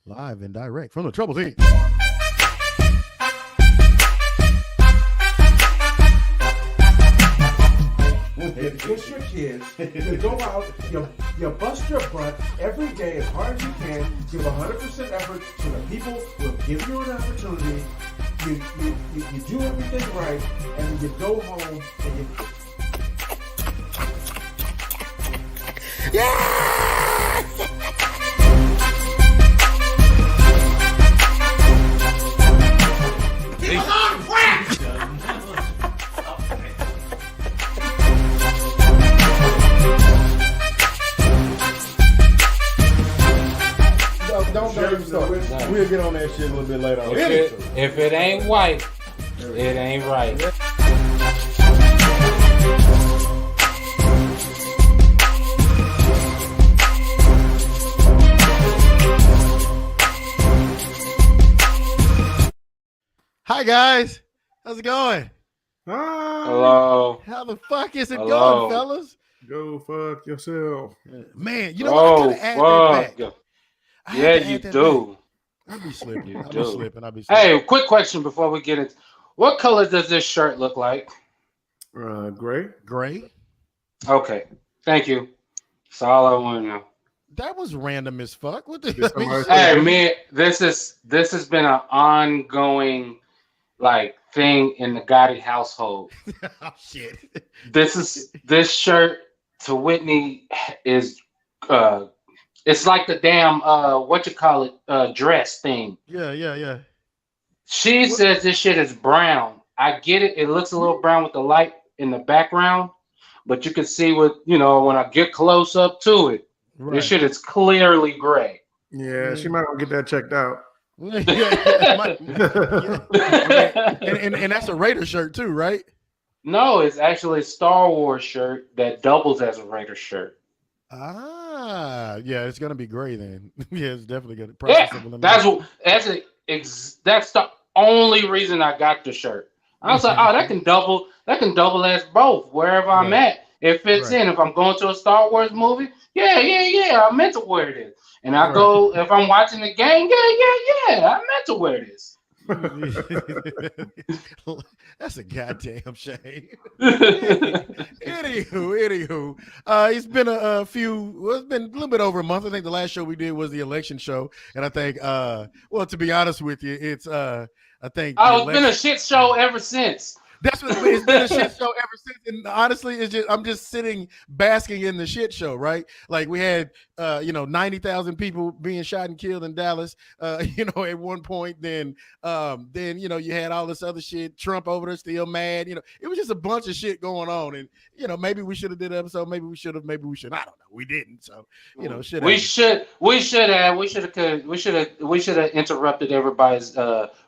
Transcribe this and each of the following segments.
Live and direct from the Trouble Team. It's just your kids. You go out, you bust your butt every day as hard as you can. Give 100% effort so that people will give you an opportunity. You do everything right, and you go home and you. Don't even start. We'll get on that shit a little bit later. If it ain't white, it ain't right. Hi guys, how's it going? Hello. How the fuck is it Hello. going, fellas? Go fuck yourself. Man, you know what? I could have added that back. Yeah, you do. I'll be slipping. You I'll do. be slipping. Hey, quick question before we get into what color does this shirt look like? Gray. Gray. Okay, thank you. That's all I want to know. That was random as fuck. What the? Hey, man, this has been an ongoing thing in the Gotti household. Oh shit. This shirt to Whitney is it's like the damn dress thing. Yeah. She says this shit is brown. I get it. It looks a little brown with the light in the background, but you can see when I get close up to it, this shit is clearly gray. Yeah, she might want to get that checked out. And that's a Raider shirt too, right? No, it's actually a Star Wars shirt that doubles as a Raider shirt. Ah, yeah, it's gonna be gray then. Yeah, it's definitely gonna. That's the only reason I got the shirt. I was like, oh, that can double as both wherever I'm at. It fits in. If I'm going to a Star Wars movie, yeah, I meant to wear this. And I go if I'm watching the game, yeah, I meant to wear this. That's a goddamn shame. Anywho, it's been it's been a little bit over a month. I think the last show we did was the election show, and I think, to be honest with you, it's I think it's been a shit show ever since. That's what it's been a shit show ever since. And honestly, I'm just sitting basking in the shit show, right? Like we had 90,000 people being shot and killed in Dallas, at one point. Then you had all this other shit. Trump over there still mad. It was just a bunch of shit going on. And maybe we should have did an episode. Maybe we should. I don't know. We didn't. So we should have interrupted everybody's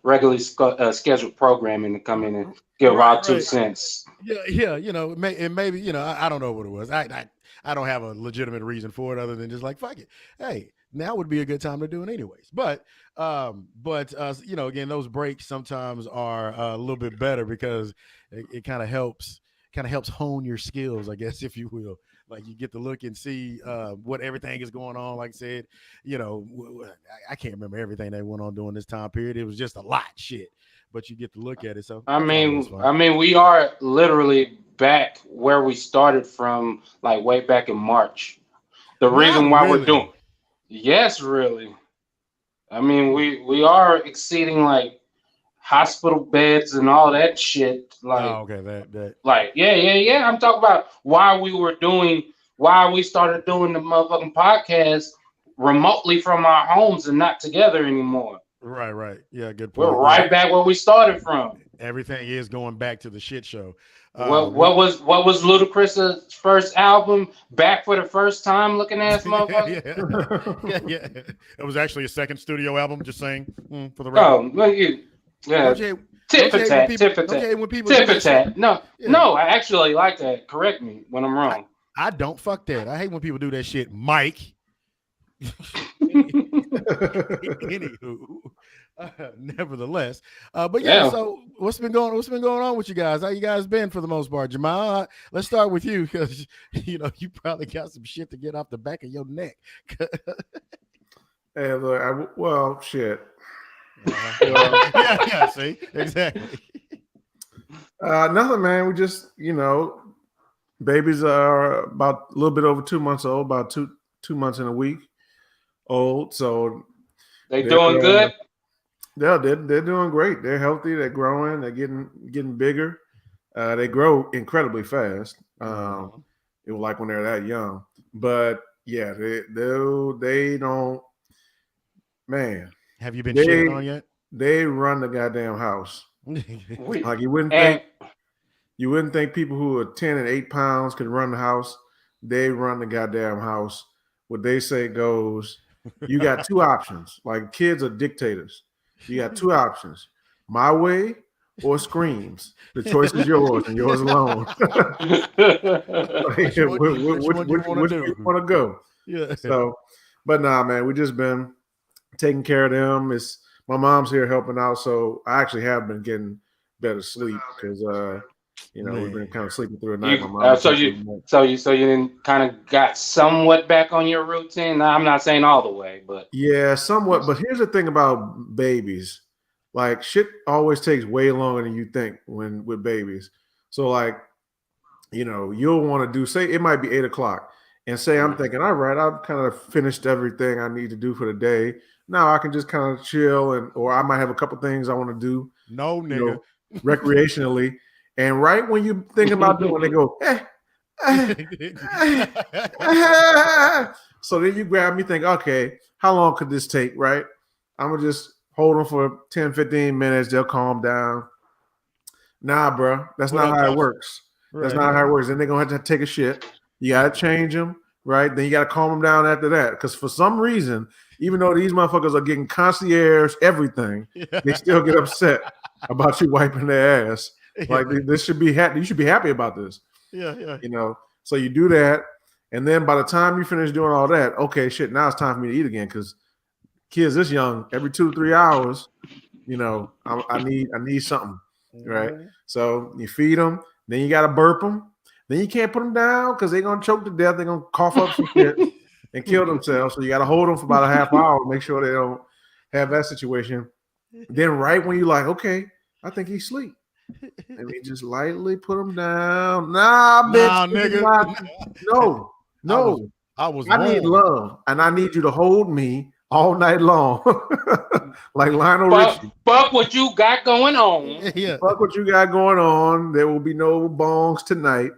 regularly scheduled programming to come in and give our 2 cents. Yeah. Maybe I don't know what it was. I don't have a legitimate reason for it other than just like fuck it. Hey, now would be a good time to do it anyways. But again, those breaks sometimes are a little bit better because it kind of helps hone your skills, I guess, if you will. Like you get to look and see what everything is going on. Like I said, I can't remember everything that went on during this time period. It was just a lot shit, but you get to look at it. So I mean, we are literally back where we started from, like way back in March. The reason why we're doing, yes, really. I mean, we are exceeding like hospital beds and all that shit. Like, that. Like, yeah. I'm talking about why we started doing the motherfucking podcast remotely from our homes and not together anymore. Right. Yeah, good point. We're right back where we started from. Everything is going back to the shit show. What was Ludacris's first album? Back for the first time, looking ass motherfucker. Yeah. It was actually a second studio album. Just saying for the record. Oh, look you. Yeah. Tit for tat. No, I actually like that. Correct me when I'm wrong. I don't fuck that. I hate when people do that shit, Mike. Anywho, nevertheless, but yeah. So what's been going on with you guys? How you guys been for the most part? Jamal, let's start with you because you probably got some shit to get off the back of your neck. Hey, look, well, shit. Yeah, see, exactly. Nothing, man. We just, babies are about a little bit over 2 months old, about two months and a week old. So They they're doing good? they're doing great. They're healthy. They're growing. They're getting bigger. They grow incredibly fast. It was like when they're that young. But yeah, they don't. Man, have you been shitting on yet? They run the goddamn house. Like you wouldn't think people who are 10 and 8 pounds could run the house. They run the goddamn house. What they say goes. You got two options. Like kids are dictators. You got two options: my way or screams. The choice is yours and yours alone. Which one you want to go? Yeah. So, but nah, man, we just been taking care of them. It's my mom's here helping out, so I actually have been getting better sleep because we've been kind of sleeping through the night. So you didn't kind of got somewhat back on your routine. Now, I'm not saying all the way, but yeah, somewhat. But here's the thing about babies: like shit always takes way longer than you think with babies. So like, you'll want to do, say it might be 8 o'clock, and say I'm thinking, all right, I've kind of finished everything I need to do for the day. Now I can just kind of chill, or I might have a couple things I want to do. No, nigga. Recreationally. And right when you think about doing, they go, So then you grab me, think, okay, how long could this take, right? I'm going to just hold them for 10, 15 minutes. They'll calm down. Nah, bro. That's not how it works. Right. That's not how it works. Then they're going to have to take a shit. You got to change them, right? Then you got to calm them down after that. Because for some reason, even though these motherfuckers are getting concierge everything, they still get upset about you wiping their ass. Like this should be happy. You should be happy about this. Yeah. So you do that, and then by the time you finish doing all that, okay, shit. Now it's time for me to eat again because kids this young, every 2-3 hours, I need something, right? So you feed them, then you got to burp them, then you can't put them down because they're gonna choke to death. They're gonna cough up some shit and kill themselves. So you got to hold them for about a half hour, make sure they don't have that situation. Then right when you're like, okay, I think he's asleep. And we just lightly put him down. Nah, bitch. No. I need love, and I need you to hold me all night long, like Lionel Richie. Fuck what you got going on. Yeah. Fuck what you got going on. There will be no bongs tonight.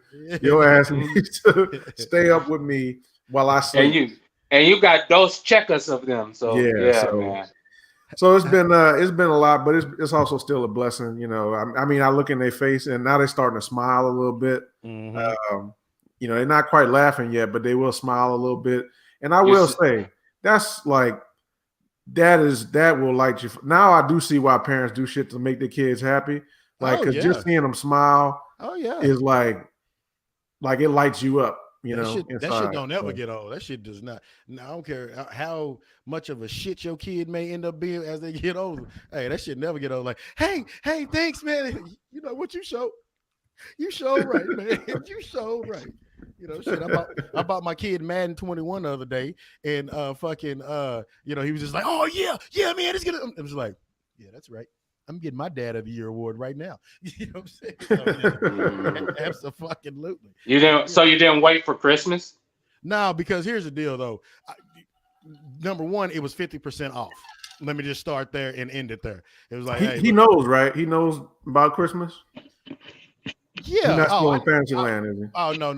Your ass needs to stay up with me while I sleep. And you got those checkers of them. So yeah, man. So it's been a lot, but it's also still a blessing, I mean, I look in their face, and now they're starting to smile a little bit. Mm-hmm. They're not quite laughing yet, but they will smile a little bit. And I will say that's like that will light you. Now I do see why parents do shit to make their kids happy, like because just seeing them smile, is like it lights you up. That shit don't ever get old. That shit does not. I don't care how much of a shit your kid may end up being as they get older. Hey, that shit never get old. Like, hey, thanks, man. You know what you show? You show right, man. You show right. Shit. I bought my kid Madden 21 the other day, and he was just like, oh yeah, man, it's gonna. I was like, yeah, that's right. I'm getting my Dad of the Year award right now. You know what I'm saying? Absolutely. You didn't wait for Christmas? No, because here's the deal, though. Number one, it was 50% off. Let me just start there and end it there. It was like he knows, right? He knows about Christmas. Yeah. He's not still in Fantasyland, is he? Oh no.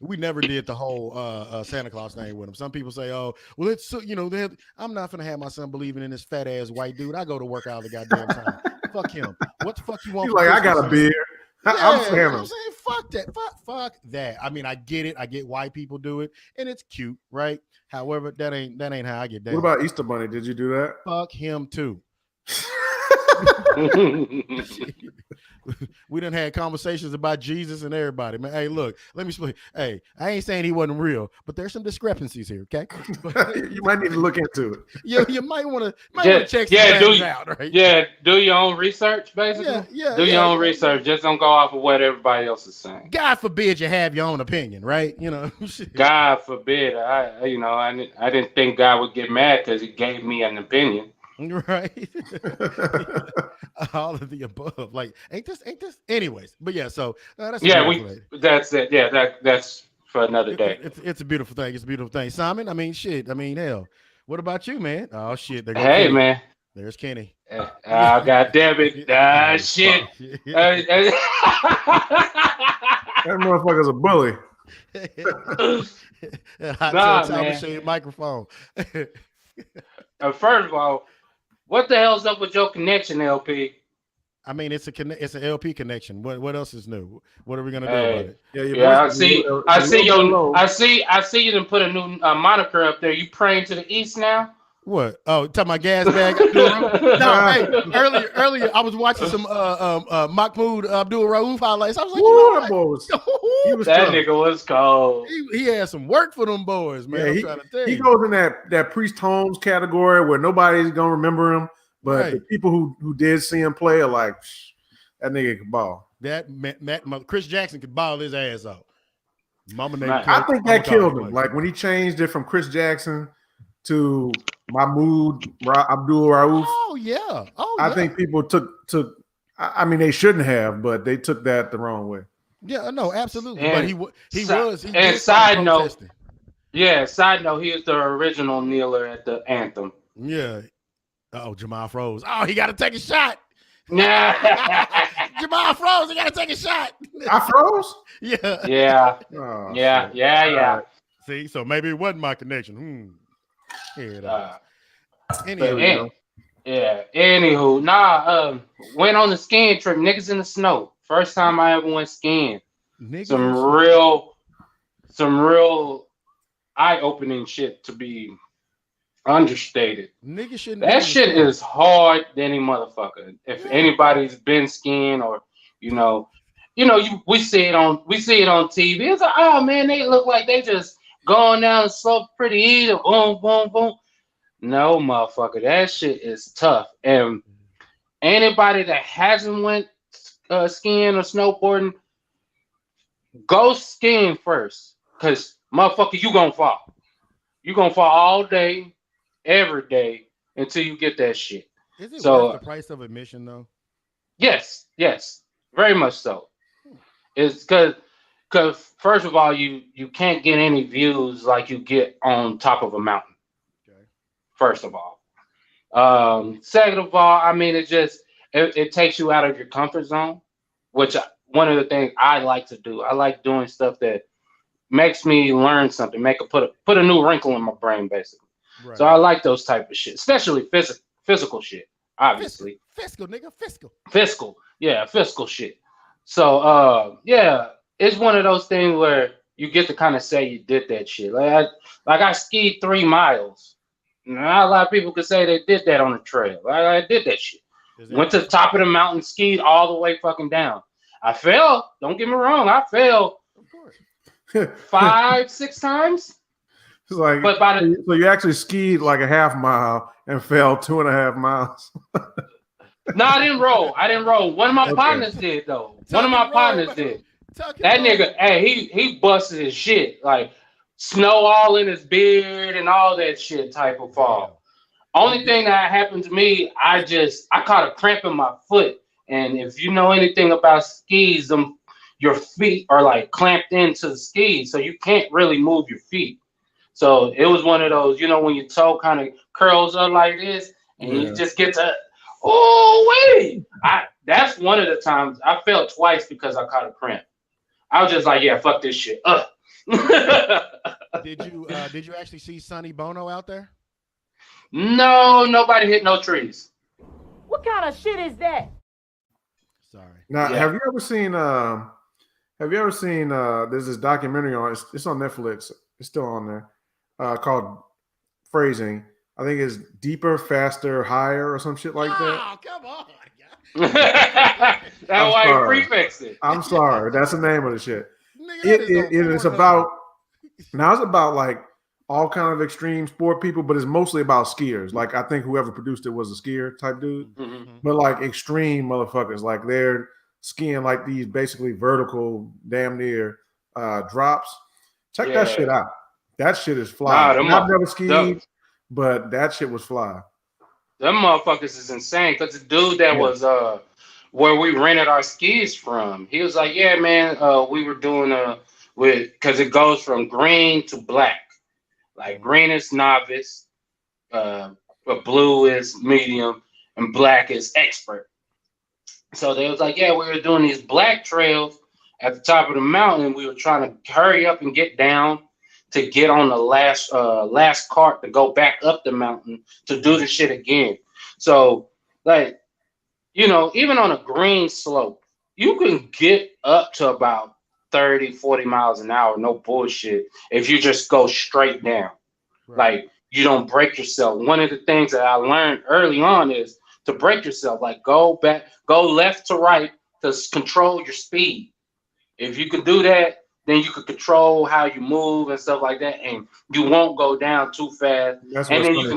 We never did the whole Santa Claus thing with him. Some people say, oh, well, it's I'm not gonna have my son believing in this fat ass white dude. I go to work all the goddamn time. Fuck him. What the fuck you want? He's like, I got a beard. I'm saying, fuck that. Fuck that. I mean, I get it. I get why people do it, and it's cute, right? However, that ain't how I get down. What about Easter Bunny? Did you do that? Fuck him too. we done had conversations about Jesus and everybody, man. Hey, look, let me explain. Hey, I ain't saying he wasn't real, but there's some discrepancies here, okay? You might need to look into it. You might want to check some things out, right? Yeah, do your own research, basically. Do your own research. Just don't go off of what everybody else is saying. God forbid you have your own opinion, right? God forbid. I didn't think God would get mad because he gave me an opinion. Right. All of the above. Like, ain't this anyways? But yeah, so that's it. Yeah, that's for another day. It's a beautiful thing. It's a beautiful thing. Simon, hell. What about you, man? Oh shit. Hey Kenny. man. There's Kenny. Oh god damn it. Shit. That motherfucker's a bully. Hot man. Microphone. First of all, what the hell's up with your connection, LP? I mean, it's an LP connection. What else is new? What are we gonna do about it? Yeah, I see you done put a new moniker up there. You praying to the east now? What? Oh, talking about gas bag? No, hey, earlier I was watching some Mahmoud Abdul Rauf highlights. I was like, that nigga was cold. He had some work for them boys, man. I'm trying to tell you. He goes in that Priest Holmes category where nobody's gonna remember him, but the people who did see him play are like, that nigga can ball. Chris Jackson could ball his ass off. I think that killed him. Like when he changed it from Chris Jackson to Mahmoud Abdul Rauf. Oh yeah. I think people took. I mean, they shouldn't have, but they took that the wrong way. Yeah, no, absolutely. And but he was. And side note, he is the original kneeler at the anthem. Yeah. Jamal froze. Oh, he got to take a shot. Jamal froze. He got to take a shot. I froze. Yeah. Oh, yeah. See, so maybe it wasn't my connection. Anywho, went on the skiing trip. Niggas in the snow. First time I ever went skiing. Some real eye-opening shit, to be understated. That shit is hard than any motherfucker. If anybody's been skiing or we see it on TV. It's like, oh man, they look like they just going down the slope pretty easy. Boom, boom, boom. No, motherfucker, that shit is tough. And anybody that hasn't went skiing or snowboarding, go skiing first, cause motherfucker, you gonna fall. You gonna fall all day, every day until you get that shit. Is it worth the price of admission though? Yes, very much so. It's because first of all, you can't get any views like you get on top of a mountain. Okay. First of all, second of all, I mean, it takes you out of your comfort zone, which one of the things I like to do. I like doing stuff that makes me learn something, put a new wrinkle in my brain, basically. Right. So I like those type of shit, especially physical shit. Obviously, fiscal shit. So it's one of those things where you get to kind of say you did that shit. Like I skied 3 miles. Not a lot of people could say they did that on the trail. I did that shit. Went to the top of the mountain, skied all the way fucking down. I fell. Don't get me wrong. I fell 5-6 times. It's like, so you actually skied like a half mile and fell 2.5 miles. No, I didn't roll. One of my partners did though. That nigga, hey, he busted his shit, like snow all in his beard and all that shit type of fall. Only thing that happened to me, I caught a cramp in my foot. And if you know anything about skis, your feet are like clamped into the skis, so you can't really move your feet. So it was one of those, when your toe kind of curls up like this, and you just get to, that's one of the times I fell twice because I caught a cramp. I was just like, yeah, fuck this shit. Did you actually see Sonny Bono out there? No, nobody hit no trees. What kind of shit is that? Sorry. Now, have you ever seen? There's this documentary on. It's on Netflix. It's still on there. Called Phrasing. I think it's Deeper, Faster, Higher, or some shit like that. Oh, come on! That's why you prefixed it. I'm sorry. That's the name of the shit. Nigga, It's about now. It's about like all kind of extreme sport people, but it's mostly about skiers. Like I think whoever produced it was a skier type dude, but like extreme motherfuckers. Like they're skiing like these basically vertical, damn near drops. Check that shit out. That shit is fly. I've never skied, but that shit was fly. Them motherfuckers is insane. Cause the dude that was where we rented our skis from, he was like, "Yeah, man, we were doing because it goes from green to black. Like green is novice, blue is medium, and black is expert." So they was like, "Yeah, we were doing these black trails at the top of the mountain, and we were trying to hurry up and get down to get on the last cart to go back up the mountain to do the shit again." So, like, you know, even on a green slope, you can get up to about 30, 40 miles an hour, no bullshit, if you just go straight down. Right. Like, you don't break yourself. One of the things that I learned early on is to break yourself. Like, go left to right to control your speed. If you could do that, then you could control how you move and stuff like that, and you won't go down too fast. And then you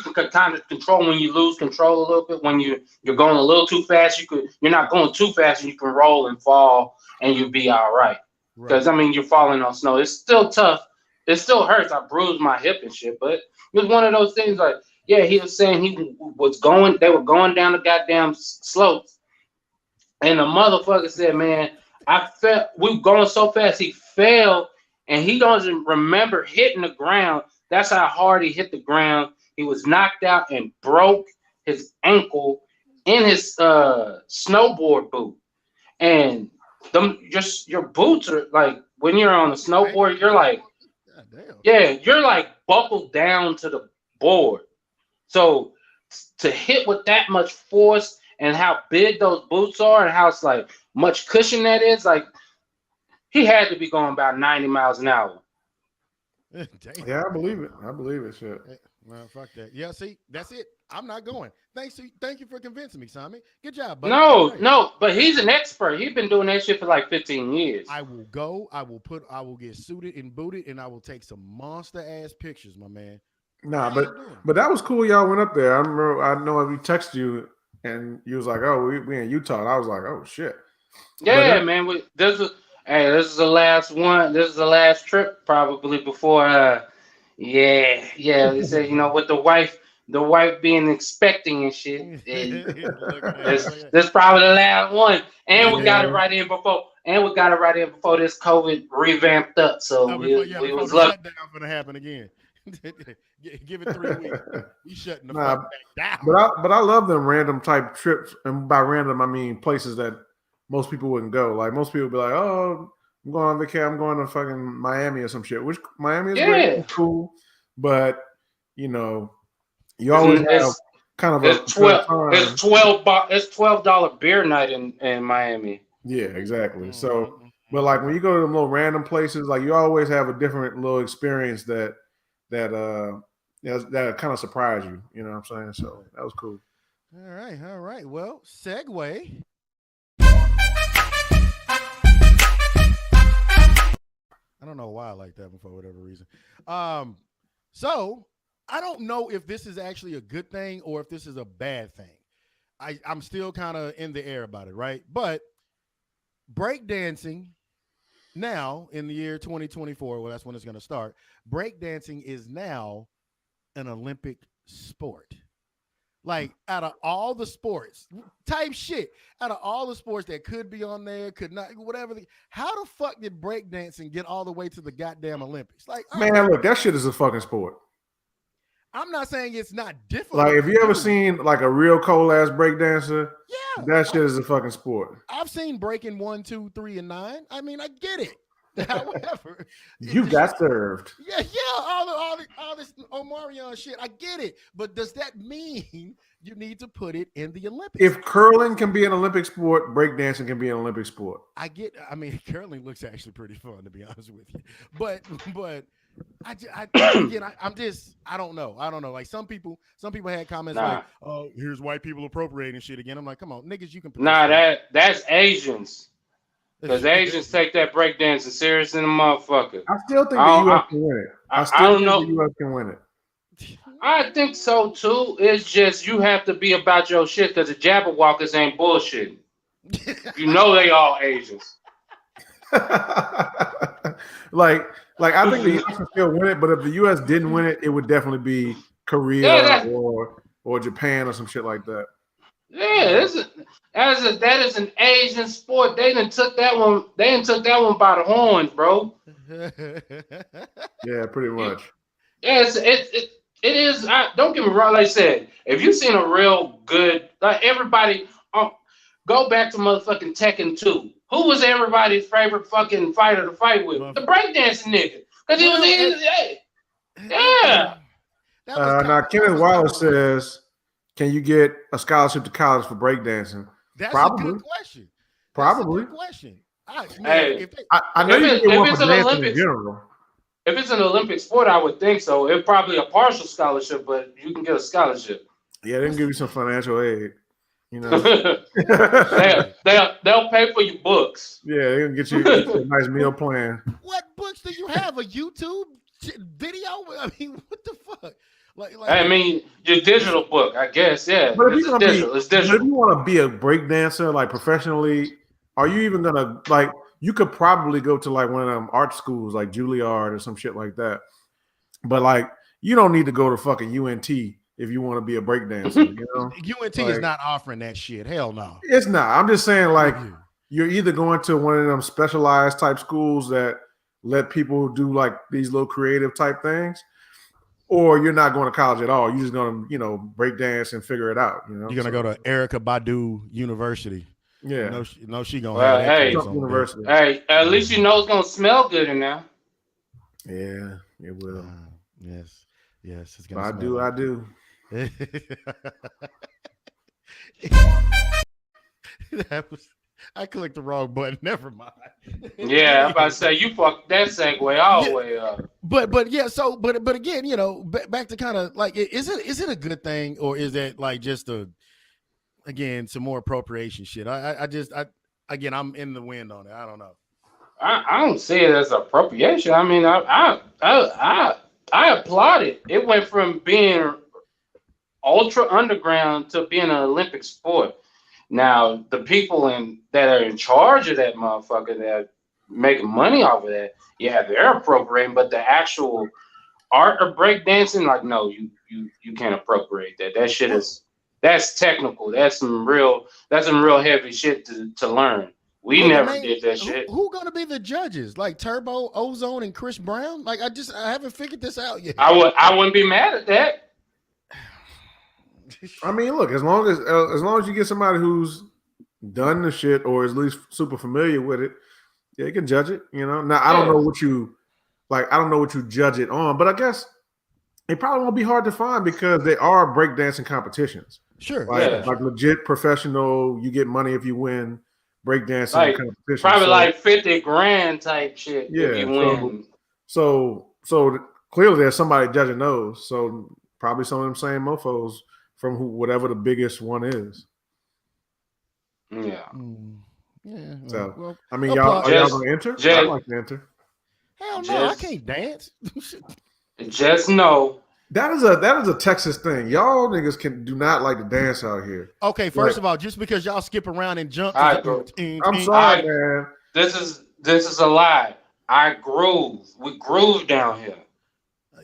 can kind of control when you lose control a little bit. When you're going a little too fast, you're not going too fast, and you can roll and fall, and you'll be all right. Because I mean, you're falling on snow. It's still tough. It still hurts. I bruised my hip and shit, but it was one of those things. Like, yeah, he was saying they were going down the goddamn slopes, and the motherfucker said, "Man, we were going so fast, he fell, and he doesn't remember hitting the ground. That's how hard he hit the ground. He was knocked out and broke his ankle in his snowboard boot. And your boots are like, when you're on a snowboard, you're like, you're like buckled down to the board. So to hit with that much force and how big those boots are and how it's like much cushion that is, like he had to be going about 90 miles an hour." Yeah, I believe it. Shit. Well, fuck that. Yeah, see, that's it. I'm not going. Thank you for convincing me, Simon. Good job, buddy. No, but he's an expert. He's been doing that shit for like 15 years. I will go. I will get suited and booted, and I will take some monster ass pictures, my man. Nah, but that was cool. Y'all went up there. I know we texted you, and you was like, "Oh, we in Utah." And I was like, "Oh shit." Yeah, man. This is the last one. This is the last trip probably before. They said, you know, with the wife being expecting and shit. This probably the last one, and we got it right in before. This COVID revamped up. So we was lucky. Shutdown gonna happen again. Give it 3 weeks. We shutting the fuck back down. But I love them random type trips, and by random I mean places that most people wouldn't go. Like most people be like, "Oh, I'm going on vacation. I'm going to fucking Miami or some shit." Which Miami is great, cool, but you know, you always have kind of it's $12 beer night in Miami. Yeah, exactly. So, but like when you go to them little random places, like you always have a different little experience that kind of surprise you. You know what I'm saying? So that was cool. All right. Well, segue. I don't know why I like that one for whatever reason. So I don't know if this is actually a good thing or if this is a bad thing. I'm still kind of in the air about it, right? But breakdancing now in the year 2024, well, that's when it's going to start. Breakdancing is now an Olympic sport. Like out of all the sports type shit, out of all the sports that could be on there, could not, whatever. How the fuck did breakdancing get all the way to the goddamn Olympics? Like, man, look, that shit is a fucking sport. I'm not saying it's not difficult. Like, have you ever seen like a real cold ass breakdancer? Yeah, that shit is a fucking sport. I've seen breaking 1, 2, 3, and 9. I mean, I get it. However, you got served. Yeah, all this Omarion shit. I get it, but does that mean you need to put it in the Olympics? If curling can be an Olympic sport, breakdancing can be an Olympic sport. I mean, curling looks actually pretty fun, to be honest with you. But I don't know. Like some people had comments like, "Oh, here's white people appropriating shit again." I'm like, come on, niggas, you can. That's Asians. Because Asians take that breakdancing serious in the motherfucker. I still think the U.S. can win it. I still think the U.S. can win it. I think so too. It's just you have to be about your shit because the Jabberwockers ain't bullshitting. You know they all Asians. like I think the U.S. can still win it, but if the U.S. didn't win it, it would definitely be Korea or Japan or some shit like that. Yeah, that is an Asian sport. They done took that one. They done took that one by the horns, bro. Yeah, pretty much. Yes, it is. Don't get me wrong. Like I said, if you've seen a real good, like everybody, go back to motherfucking Tekken 2. Who was everybody's favorite fucking fighter to fight with? The breakdancing nigga, because he was yeah. Now Kenneth Wallace says, "Can you get a scholarship to college for breakdancing?" That's probably. A good question. Probably. That's a good question. I know you can get one for dancing in general. If it's an Olympic sport, I would think so. It's probably a partial scholarship, but you can get a scholarship. Yeah, they can give you some financial aid. You know, they'll pay for your books. Yeah, they can get you a nice meal plan. What books do you have? A YouTube video? I mean, what the fuck? I mean, your digital book, I guess. Yeah, but if it's digital. If you want to be a breakdancer, like professionally, are you even gonna like? You could probably go to like one of them art schools, like Juilliard or some shit like that. But like, you don't need to go to fucking UNT if you want to be a breakdancer. You know, UNT is not offering that shit. Hell no, it's not. I'm just saying, like, you're either going to one of them specialized type schools that let people do like these little creative type things, or you're not going to college at all. You're just going to, break dance and figure it out. You know, you're going to go to Erykah Badu University. Yeah. No, she going to have that university. Hey, at least you know it's going to smell good in there. Yeah, it will. Yes. It's going to I do. I clicked the wrong button. Never mind. Yeah, I'm about to say you fucked that segue all the way up. But yeah, so but again, back to kind of like, is it a good thing, or is it like just some more appropriation shit? I'm in the wind on it. I don't know. I don't see it as appropriation. I mean, I applaud it. It went from being ultra underground to being an Olympic sport. Now, the people that are in charge of that motherfucker that are making money off of that, yeah, they're appropriating, but the actual art of breakdancing, like, no, you can't appropriate that. That shit that's technical. That's some real heavy shit to learn. We never did that shit. Who gonna be the judges? Like Turbo, Ozone, and Chris Brown? Like, I haven't figured this out yet. I wouldn't be mad at that. I mean, look, as long as you get somebody who's done the shit or is at least super familiar with it, yeah, you can judge it. Now I don't know what you judge it on, but I guess it probably won't be hard to find because they are breakdancing competitions. Sure, like legit professional. You get money if you win breakdancing competition. Probably like 50 grand type shit. Yeah, if you win. So clearly there's somebody judging those. So probably some of them same mofos from whatever the biggest one is. Yeah. Yeah. So, well, I mean, y'all going to enter? I'd like to enter. Hell no, I can't dance. Just know. That is a Texas thing. Y'all niggas do not like to dance out here. Okay, first of all, just because y'all skip around and jump. I'm sorry, man. This is a lie. I groove. We groove down here.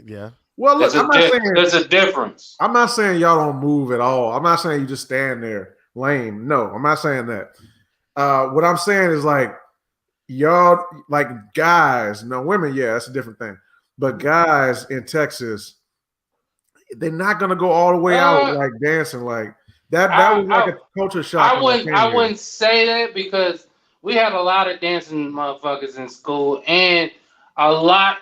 Yeah. Well, look, there's a difference. I'm not saying y'all don't move at all. I'm not saying you just stand there lame. No, I'm not saying that. What I'm saying is like y'all, like guys, women, yeah, that's a different thing. But guys in Texas, they're not gonna go all the way out like dancing like that. That was like a culture shock. I wouldn't say that because we had a lot of dancing motherfuckers in school, and a lot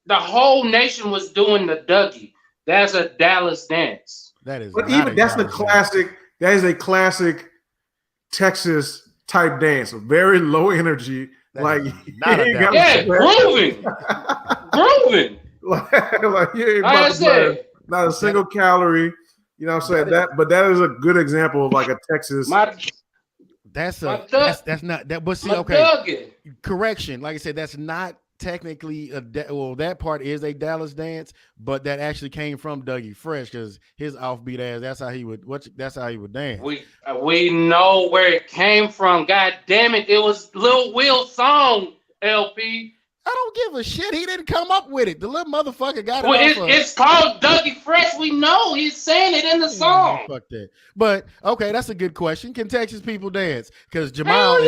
the whole nation was doing the Dougie. That's a Dallas dance. That is, but even that's the classic. That is a classic Texas type dance, very low energy. Like grooving. like you ain't Like I about to burn said, not a single calorie. You know what I'm saying? But that is a good example of like a Texas. That's not that. But see, okay. Correction. Like I said, that's not technically that part is a Dallas dance, but that actually came from Dougie Fresh because his offbeat ass. That's how he would dance. We know where it came from. God damn it! It was Lil Will's song. LP. I don't give a shit. He didn't come up with it. The little motherfucker got it. Well, it's called Dougie Fresh. We know he's saying it in the song. Fuck that. But okay, that's a good question. Can Texas people dance? Because Jamal.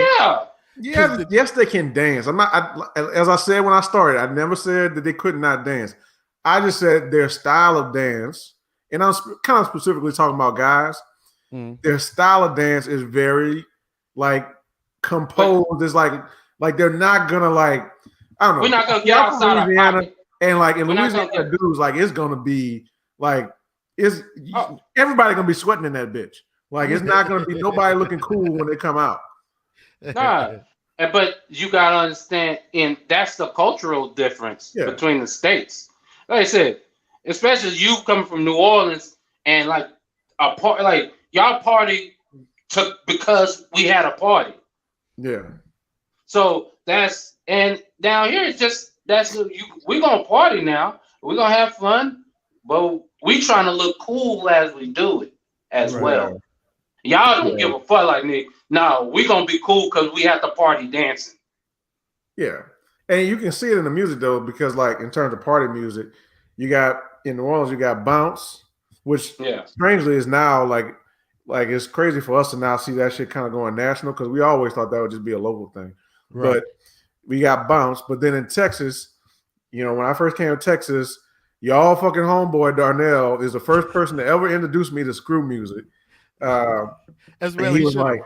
Yes, they can dance. As I said when I started, I never said that they could not dance. I just said their style of dance, and I'm kind of specifically talking about guys. Their style of dance is very like composed. It's like they're not gonna like. I don't know. We're not gonna get outside our pocket. And like in Louisiana, dudes, like it's gonna be like everybody gonna be sweating in that bitch. Like it's not gonna be nobody looking cool when they come out. Nah, but you gotta understand, and that's the cultural difference between the states. Like I said, especially you coming from New Orleans and like a part, like y'all party took because we had a party. Yeah. So and down here it's just we're gonna party now. We're gonna have fun, but we trying to look cool as we do it as well. Y'all don't give a fuck like me. No, we gonna be cool because we have to party dancing. Yeah, and you can see it in the music though, because like in terms of party music, you got in New Orleans you got bounce, which strangely is now like it's crazy for us to now see that shit kind of going national because we always thought that would just be a local thing, but we got bounce. But then in Texas, you know, when I first came to Texas, y'all fucking homeboy Darnell is the first person to ever introduce me to screw music. That's really he was like,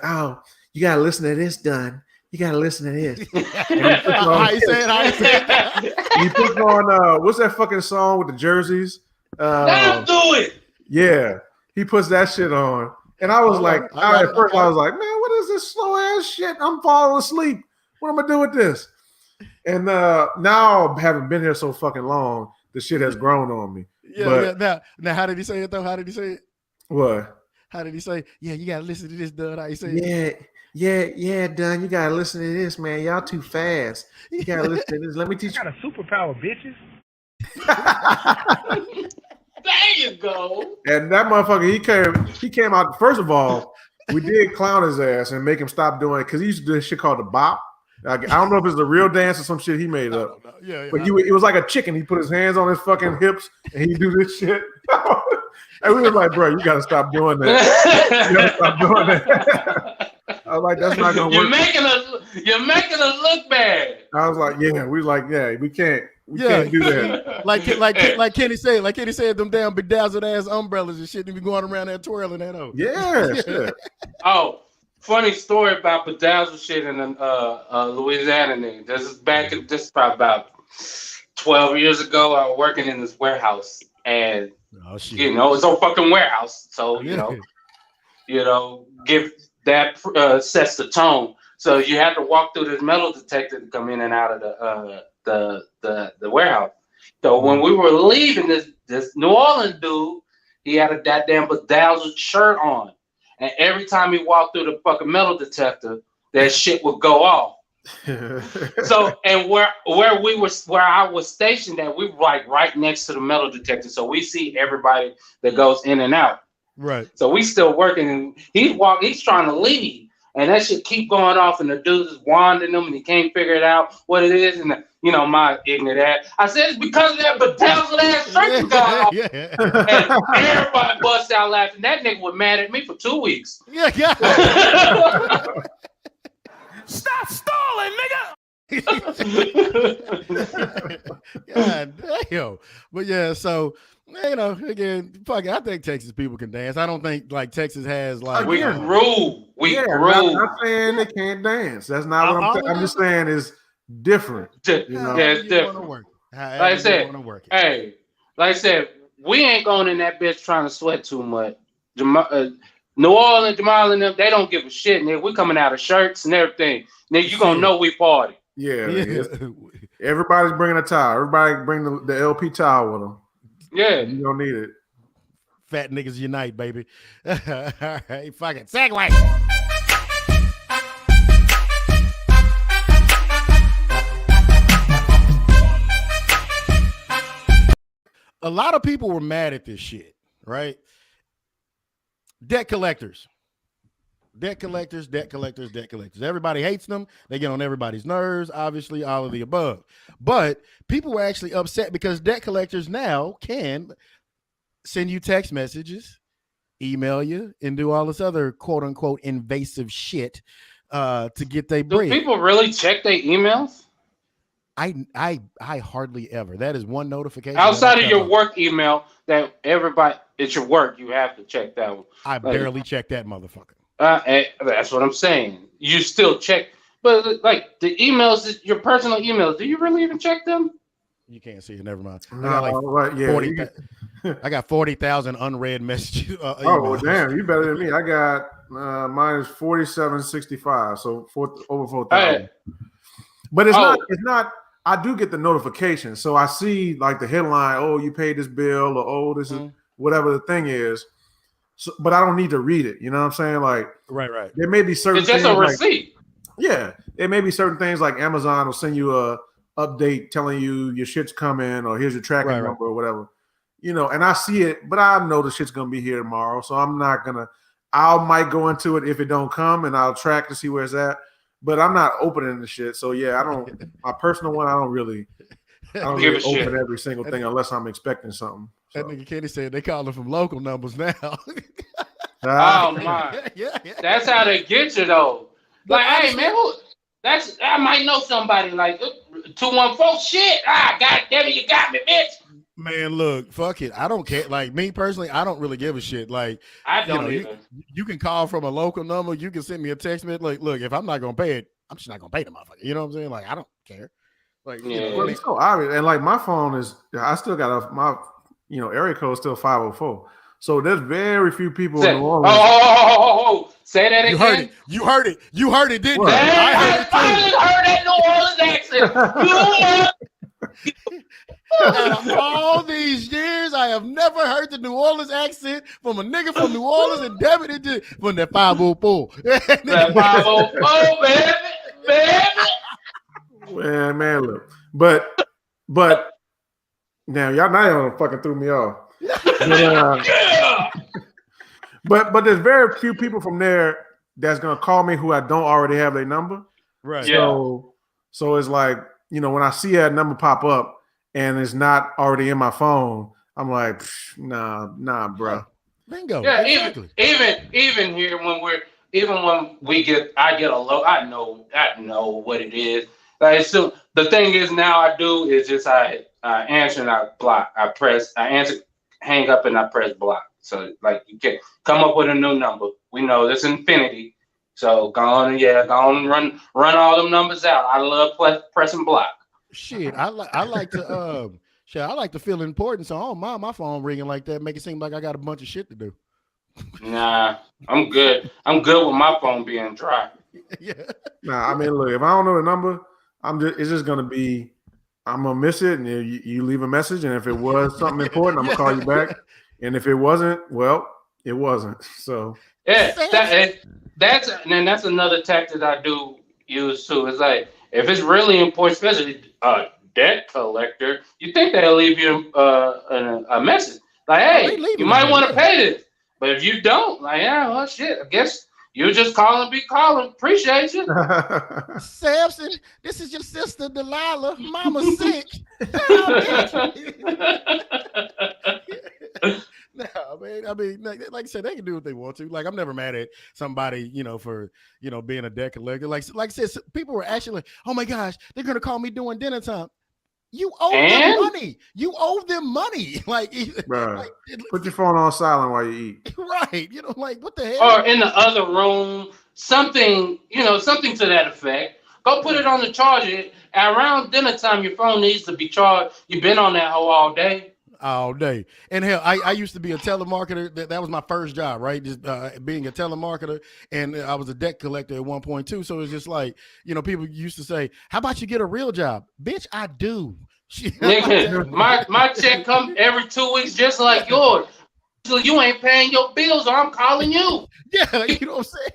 oh, you gotta listen to this, Dunn. You gotta listen to this. How you say it? He puts on what's that fucking song with the jerseys? That'll do it. Yeah, he puts that shit on, and I was at first I was like, man, what is this slow ass shit? I'm falling asleep. What am I do with this? And now having been here so fucking long, the shit has grown on me. Now how did he say it though? How did he say it? What? How did he say? Yeah, you gotta listen to this, Dunn. How you say it? Yeah, Dunn. You gotta listen to this, man. Y'all too fast. You gotta listen to this. Let me teach you. Got a superpower, bitches. There you go. And that motherfucker, he came out. First of all, we did clown his ass and make him stop doing it because he used to do this shit called the bop. I don't know if it's the real dance or some shit he made up. But it was like a chicken. He put his hands on his fucking hips and he do this shit. And we were like, bro, you gotta stop doing that. You gotta stop doing that. I was like, that's not gonna work. You're making us look bad. I was like, we can't do that. like Kenny said, them damn bedazzled ass umbrellas and shit, and be going around there twirling that over. Yeah. Oh, funny story about bedazzled shit in Louisiana. This is probably about 12 years ago. I was working in this warehouse, and you know, it's a fucking warehouse. So you know, give that sets the tone. So you have to walk through this metal detector to come in and out of the warehouse. So when we were leaving, this New Orleans dude, he had a goddamn bedazzled shirt on. And every time he walked through the fucking metal detector, that shit would go off. So, and where I was stationed at, we were like right next to the metal detector. So we see everybody that goes in and out. Right. So we still working, and he's trying to leave. And that shit keep going off, and the dude is wanding them, and he can't figure it out what it is. And you know, my ignorant ass, I said it's because of that bedazzled ass shirt you got off. And everybody bust out laughing. That nigga was mad at me for 2 weeks. Yeah. Stop stalling, nigga. God damn. But yeah, so you know, again, fuck it, I think Texas people can dance. I don't think like Texas has like we grew. Not saying they can't dance. That's not what I'm saying. I'm just saying is different. You know? Yeah, it's different. Like I said, we ain't going in that bitch trying to sweat too much. New Orleans, Jamal and them, they don't give a shit. Nigga, we coming out of shirts and everything. Nigga, you gonna know we party. Yeah. Everybody's bringing a towel. Everybody bring the LP towel with them. Yeah. You don't need it. Fat niggas unite, baby. All right, fuck it. Segway. A lot of people were mad at this shit, right? Debt collectors. Everybody hates them. They get on everybody's nerves, obviously, all of the above. But people were actually upset because debt collectors now can send you text messages, email you, and do all this other quote unquote invasive shit to get their bread. Do people really check their emails? I hardly ever. That is one notification. Outside of your work email that everybody, it's your work, you have to check that one. I barely check that motherfucker. That's what I'm saying. You still check, but like the emails, your personal emails, do you really even check them? You can't see it. Never mind. No, right, yeah. 40, I got 40,000 unread messages. Oh, damn! You better than me. I got mine is 4765, so over 4,000. But it's not. It's not. I do get the notification, so I see like the headline. Oh, you paid this bill, or oh, this is whatever the thing is. So, but I don't need to read it. You know what I'm saying? Like, right. There may be certain. It's just things a receipt. Yeah, there may be certain things like Amazon will send you a update telling you your shit's coming or here's your tracking number or whatever. You know, and I see it, but I know the shit's gonna be here tomorrow, so I'm not gonna. I might go into it if it don't come, and I'll track to see where it's at. But I'm not opening the shit, so yeah, I don't. My personal one, I don't really open every single thing unless I'm expecting something. So. That nigga Kenny said they call it from local numbers now. Oh my, yeah. That's how they get you though. Like, hey man, I might know somebody like 214. Shit, god damn it, you got me, bitch. Man, look, fuck it. I don't care. Like me personally, I don't really give a shit. Like I don't either. You can call from a local number. You can send me a text message. Like, look, if I'm not gonna pay it, I'm just not gonna pay the motherfucker. You know what I'm saying? Like, I don't care. Like, well, it's so obvious. And like my phone is, I still got my area code is still 504. So there's very few people in New Orleans. Oh, say that again. You heard it, didn't you? I finally heard that New Orleans accent. Out of all these years, I have never heard the New Orleans accent from a nigga from New Orleans and damn it, from that 504. That 504, baby. Man, look. But now y'all fucking threw me off. But there's very few people from there that's gonna call me who I don't already have their number. Right. So it's like, when I see that number pop up and it's not already in my phone, I'm like, nah, bro. Bingo. Yeah, exactly. even here when I get a low, I know what it is. Like, so the thing is now I do is just I answer and I block. I answer, hang up, and I press block. So like you can come up with a new number. We know this infinity. So go on and run all them numbers out. I love pressing block. Shit, I like to feel important. So I don't mind my phone ringing like that. Make it seem like I got a bunch of shit to do. Nah, I'm good. I'm good with my phone being dry. Yeah. Nah, I mean, look, if I don't know the number, it's just gonna be, I'm gonna miss it, and you leave a message, and if it was something important, I'm gonna call you back, and if it wasn't, well, it wasn't. So yeah, that's another tactic I do use too. It's like if it's really important, especially a debt collector, you think they'll leave you a message like, hey, you might want to pay this, but if you don't, like, yeah, well, shit, I guess. You just be calling. Appreciate you. Samson, this is your sister Delilah. Mama's sick. No, man. I mean, like I said, they can do what they want to. Like, I'm never mad at somebody, for being a debt collector. Like I said, people were actually like, oh my gosh, they're gonna call me during dinner time. You owe them money. You owe them money. Like, put your phone on silent while you eat. Right. Like, what the hell? Or in the other room, something to that effect. Go put it on the charger. Around dinner time, your phone needs to be charged. You've been on that hoe all day. all day. And hell, I used to be a telemarketer. That was my first job, right? Just being a telemarketer, and I was a debt collector at one point too. So it's just like, people used to say, "How about you get a real job, bitch?" I do. Nigga, my check come every 2 weeks, just like yours. So you ain't paying your bills, or I'm calling you. Yeah, you know what I'm saying?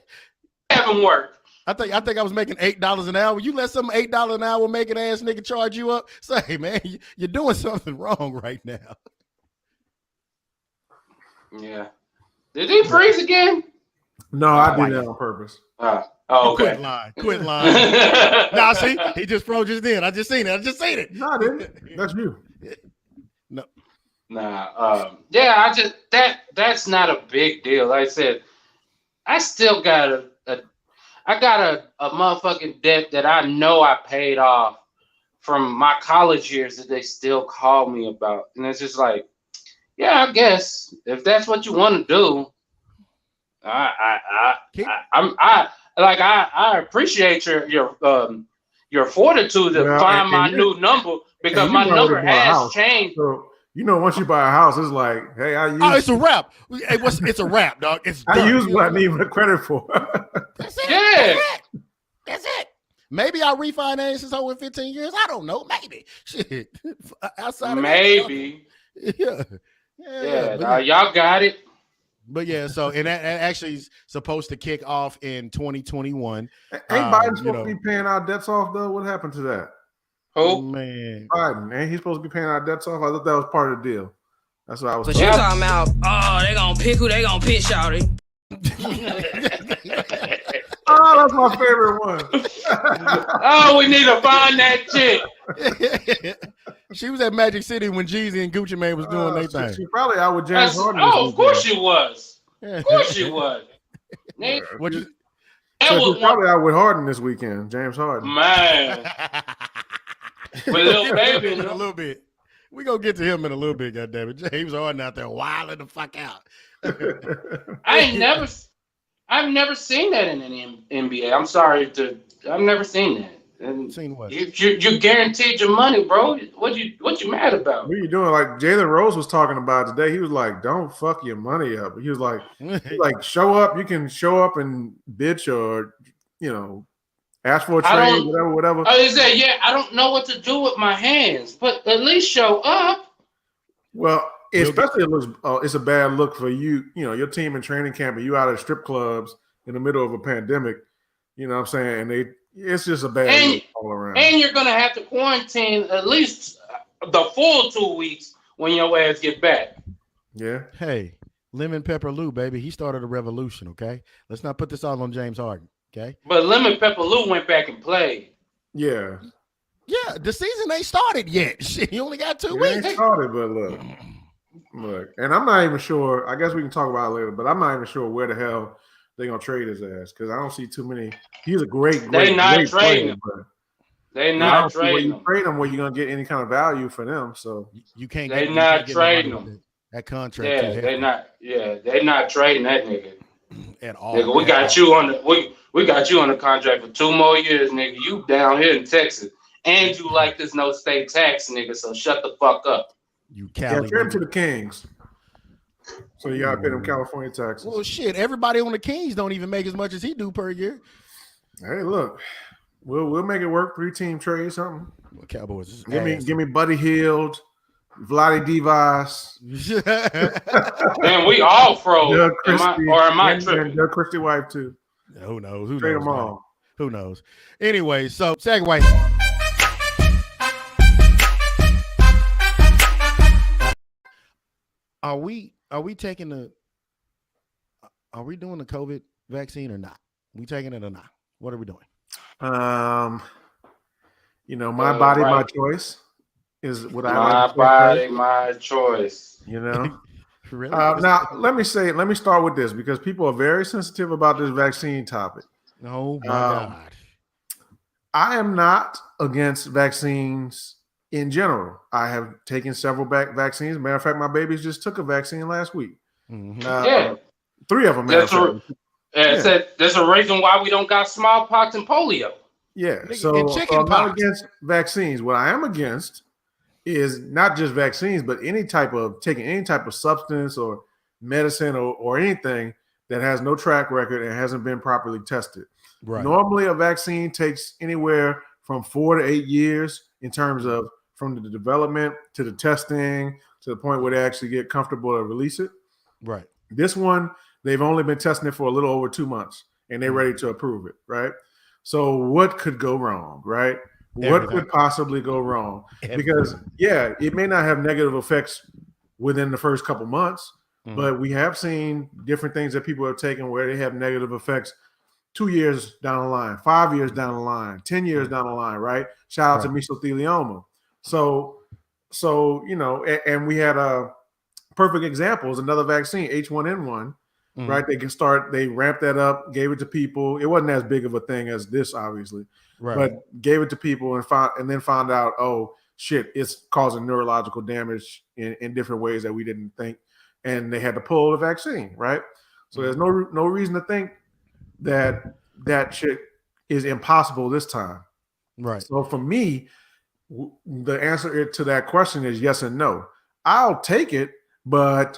Haven't worked. I think I was making $8 an hour. You let some $8 an hour making ass nigga charge you up? Say, hey, man, you're doing something wrong right now. Yeah. Did he freeze again? No, I did that on purpose. Okay. Quit lying. Nah, see, he just froze just then. I just seen it. No, I didn't. That's you. No. Nah. Yeah, that's not a big deal. Like I said, I still got a motherfucking debt that I know I paid off from my college years that they still call me about. And it's just like, yeah, I guess if that's what you want to do, I appreciate your fortitude to find my new number, because my number has changed. So, once you buy a house, it's like, hey, it's a wrap. Hey, it's a wrap, dog. It's done. I use what I need the credit for. That's it. Yeah. That's it. Maybe I'll refinance this over 15 years. I don't know. Maybe. Shit. Outside of maybe. That, yeah. Y'all got it. But yeah, so and that actually is supposed to kick off in 2021. Ain't Biden supposed to be paying our debts off though? What happened to that? Who? Man, Biden. Ain't he supposed to be paying our debts off? I thought that was part of the deal. That's what I was. But you talking about? Oh, they gonna pick who they gonna pick, shawty. Oh, that's my favorite one. Oh, we need to find that chick. She was at Magic City when Jeezy and Gucci Mane was doing their thing. She probably out with James Harden. Oh, of course she was. Of course she was. She's probably out with Harden this weekend. James Harden. Man. With Lil Baby in a little bit. We gonna get to him in a little bit, goddammit. James Harden out there wilding the fuck out. I've never seen that in any NBA. I'm sorry I've never seen that. And seen what? You guaranteed your money, bro. What you mad about? What are you doing? Like Jalen Rose was talking about today. He was like, "Don't fuck your money up." He was like, "Show up. You can show up and bitch or ask for a trade, whatever." I said, yeah, I don't know what to do with my hands, but at least show up. Well, especially it's a bad look for you. Your team in training camp and you out at strip clubs in the middle of a pandemic. You know what I'm saying? And it's just a bad look all around. And you're gonna have to quarantine at least the full 2 weeks when your ass get back. Yeah. Hey, Lemon Pepper Lou, baby, he started a revolution. Okay, let's not put this all on James Harden. Okay. But Lemon Pepper Lou went back and played. Yeah. Yeah, the season ain't started yet. Shit, he only got 2 weeks. Ain't started, but look, and I'm not even sure. I guess we can talk about it later, but I'm not even sure where the hell they're gonna trade his ass because I don't see too many. He's a great They're not great trading him. Player, They're not trading where him. you trade him where you're gonna get any kind of value for them. So you can't. They're not trading him. That contract. Yeah, they're not. Yeah, they're not trading that nigga at all. Nigga, we got you on the contract for 2 more years, nigga. You down here in Texas, and you like this no state tax, nigga. So shut the fuck up. You Cali. Trade him to the Kings. So you gotta pay them California taxes. Well, shit, everybody on the Kings don't even make as much as he do per year. Hey, look, we'll make it work. 3-team trade, something. Well, Cowboys. Give me Buddy Hield, Vlade Divac. Man, we all froze. Am I tripping? Doug Christie wife too. Who knows? Trade them all. Who knows? Anyway, so second wife. Are we taking are we doing the COVID vaccine or not? We taking it or not? What are we doing? My body, my choice is what my body, my choice. Really? Now let me start with this because people are very sensitive about this vaccine topic. Oh my God. I am not against vaccines in general. I have taken several vaccines. Matter of fact, my babies just took a vaccine last week. Mm-hmm. 3 of them. There's a reason why we don't got smallpox and polio. Yeah. So I'm not against vaccines. What I am against is not just vaccines, but taking any type of substance or medicine or anything that has no track record and hasn't been properly tested. Right. Normally, a vaccine takes anywhere from 4 to 8 years in terms of from the development to the testing to the point where they actually get comfortable to release it. Right. This one, they've only been testing it for a little over 2 months, and they're ready to approve it. Right. So what could go wrong? Right. What could possibly go wrong? Because it may not have negative effects within the first couple months, but we have seen different things that people have taken where they have negative effects 2 years down the line, 5 years down the line, 10 years down the line, right? Shout out to mesothelioma. So and we had a perfect example is another vaccine, H1N1, right? They ramped that up, gave it to people. It wasn't as big of a thing as this, obviously, but gave it to people and then found out, oh shit, it's causing neurological damage in different ways that we didn't think. And they had to pull the vaccine, right? So there's no reason to think that shit is impossible this time. Right. So for me, the answer to that question is yes and no. I'll take it, but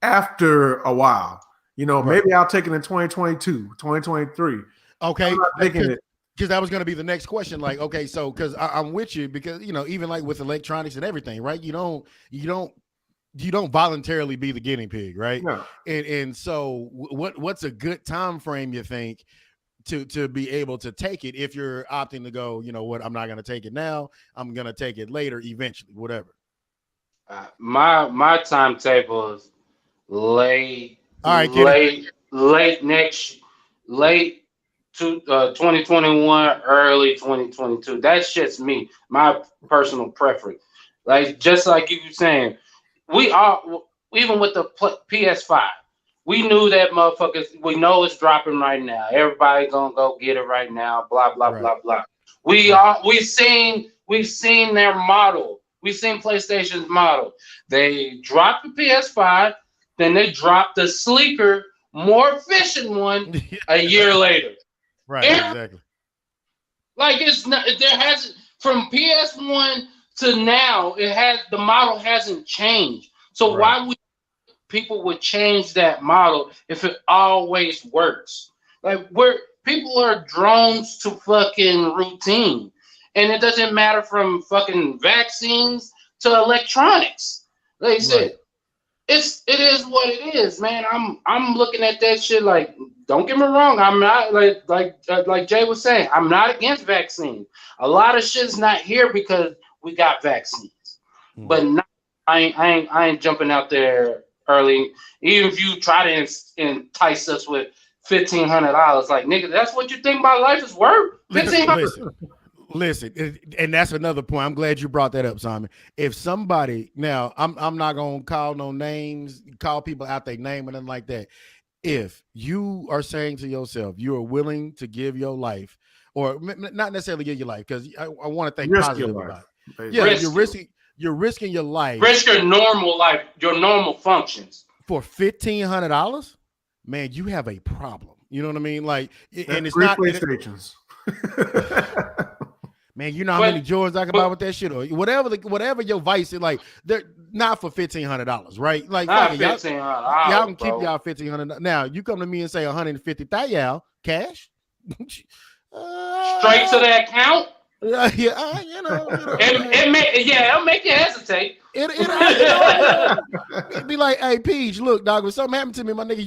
after a while, maybe I'll take it in 2022, 2023. Okay. I'm not taking it. Because that was going to be the next question. Like, okay, so because I'm with you because, even like with electronics and everything, right? You don't voluntarily be the guinea pig, right? No. And so what's a good time frame you think to be able to take it if you're opting to go, you know what, I'm not going to take it now, I'm going to take it later eventually, whatever. My timetable is late 2021, early 2022. That's just me, my personal preference. Like just like you were saying, we are, even with the PS5, we knew that motherfuckers, we know it's dropping right now. Everybody gonna go get it right now, blah, blah, blah, blah. We've seen their model. We've seen PlayStation's model. They dropped the PS5, then they dropped the sleeker, more efficient one a year later. Right, exactly. Like from PS1 to now, the model hasn't changed. So why would people would change that model if it always works? Like people are drones to fucking routine, and it doesn't matter from fucking vaccines to electronics. Like I said, it is what it is, man. I'm looking at that shit like, don't get me wrong, I'm not like Jay was saying, I'm not against vaccines. A lot of shit's not here because we got vaccines, but I ain't jumping out there early. Even if you try to entice us with $1,500, like nigga, that's what you think my life is worth? $1,500. Listen, and that's another point. I'm glad you brought that up, Simon. If somebody, now I'm not gonna call no names, call people out their name and nothing like that. If you are saying to yourself you are willing to give your life, or not necessarily give your life, because I want to think positive about it. Yeah, you're risking your life. Risk your normal life, your normal functions for $1,500. Man, you have a problem. You know what I mean? Like, and it's not PlayStations. Man, you know how many Jordans I can buy with that shit, or whatever your vice is. Like, they're not for $1,500, right? Like, $1,500. Y'all can keep y'all $1,500. Now you come to me and say $150,000 cash, straight to the account. It'll make you hesitate. It'd be like, hey, Peach, look, dog, when something happened to me, my nigga,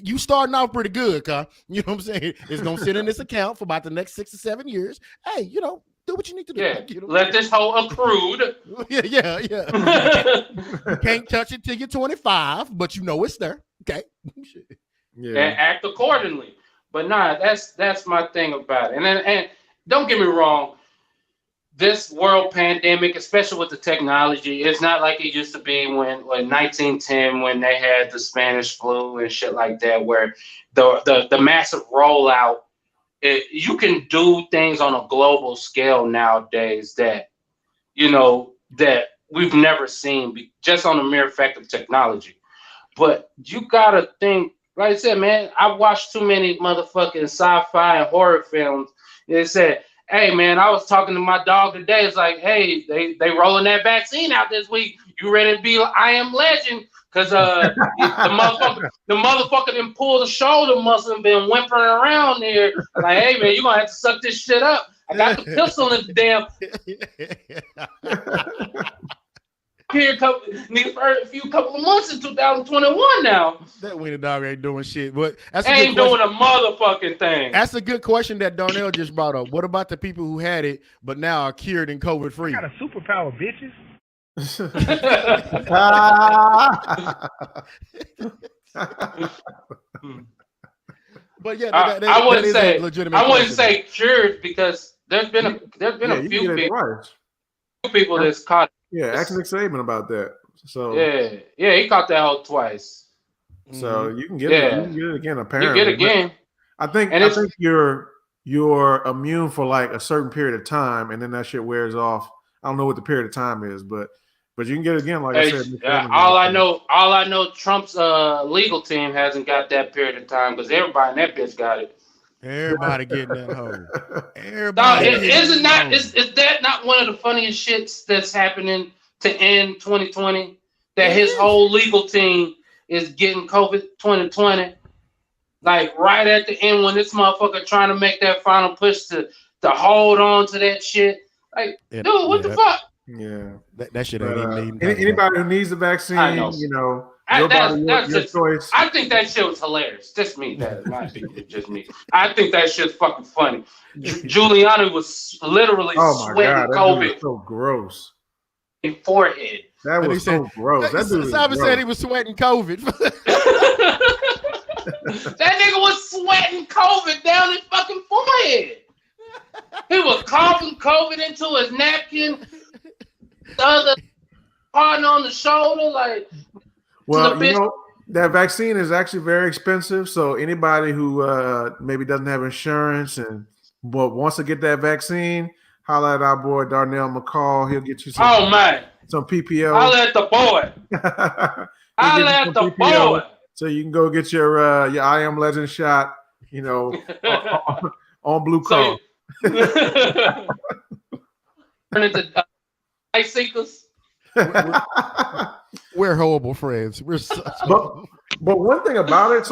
you starting off pretty good, huh? You know what I'm saying? It's gonna sit in this account for about the next 6 to 7 years. Hey, do what you need to do. Yeah, let this whole accrued. Yeah. You can't touch it till you're 25, but you know it's there. Okay. And act accordingly. But nah, that's my thing about it. And don't get me wrong, this world pandemic, especially with the technology, it's not like it used to be when 1910 when they had the Spanish flu and shit like that, where the massive rollout. You can do things on a global scale nowadays that we've never seen just on the mere fact of technology. But you gotta think, like I said, man, I've watched too many motherfucking sci-fi and horror films. They said Hey man, I was talking to my dog today. It's like, hey, they rolling that vaccine out this week. You ready to be I Am Legend? Cause the motherfucker didn't pull the shoulder muscle and been whimpering around there. Like, hey man, you gonna have to suck this shit up. I got the pistol in the damn here a few couple of months in 2021 now. That wiener dog ain't doing shit. But that's ain't doing a motherfucking thing. That's a good question that Darnell just brought up. What about the people who had it but now are cured and COVID free? I got a superpower, bitches. But yeah, I wouldn't say cured because there's been a few people that's caught. Yeah, ask Nick Saban about that. So yeah, he caught that hoe twice. So you can get it. You can get it again. Apparently, you get it again. I think you're immune for like a certain period of time, and then that shit wears off. I don't know what the period of time is, but you can get it again. Like I said, all I know, Trump's legal team hasn't got that period of time because everybody in that bitch got it. Everybody getting that hoe. Everybody. Is that not one of the funniest shits that's happening to end 2020? That his whole legal team is getting COVID 2020. Like right at the end when this motherfucker trying to make that final push to hold on to that shit. Like, dude, what the fuck? Yeah. That shit ain't even need. Anybody who needs the vaccine, you know, your choice. I think that shit was hilarious. Just me. That might be just me. I think that shit's fucking funny. Giuliani was literally sweating COVID. So gross. In forehead. That was so gross. That dude Simon said he was sweating COVID. That nigga was sweating COVID down his fucking forehead. He was coughing COVID into his napkin. The other partner on the shoulder, like. Well, you know, that vaccine is actually very expensive. So anybody who maybe doesn't have insurance but wants to get that vaccine, holla at our boy Darnell McCall. He'll get you some. Oh man, some PPO. Holla at the boy. Holla at the boy. So you can go get your I Am Legend shot. You know, on blue card. Turn into ice seekers. We're horrible friends. We're but one thing about it,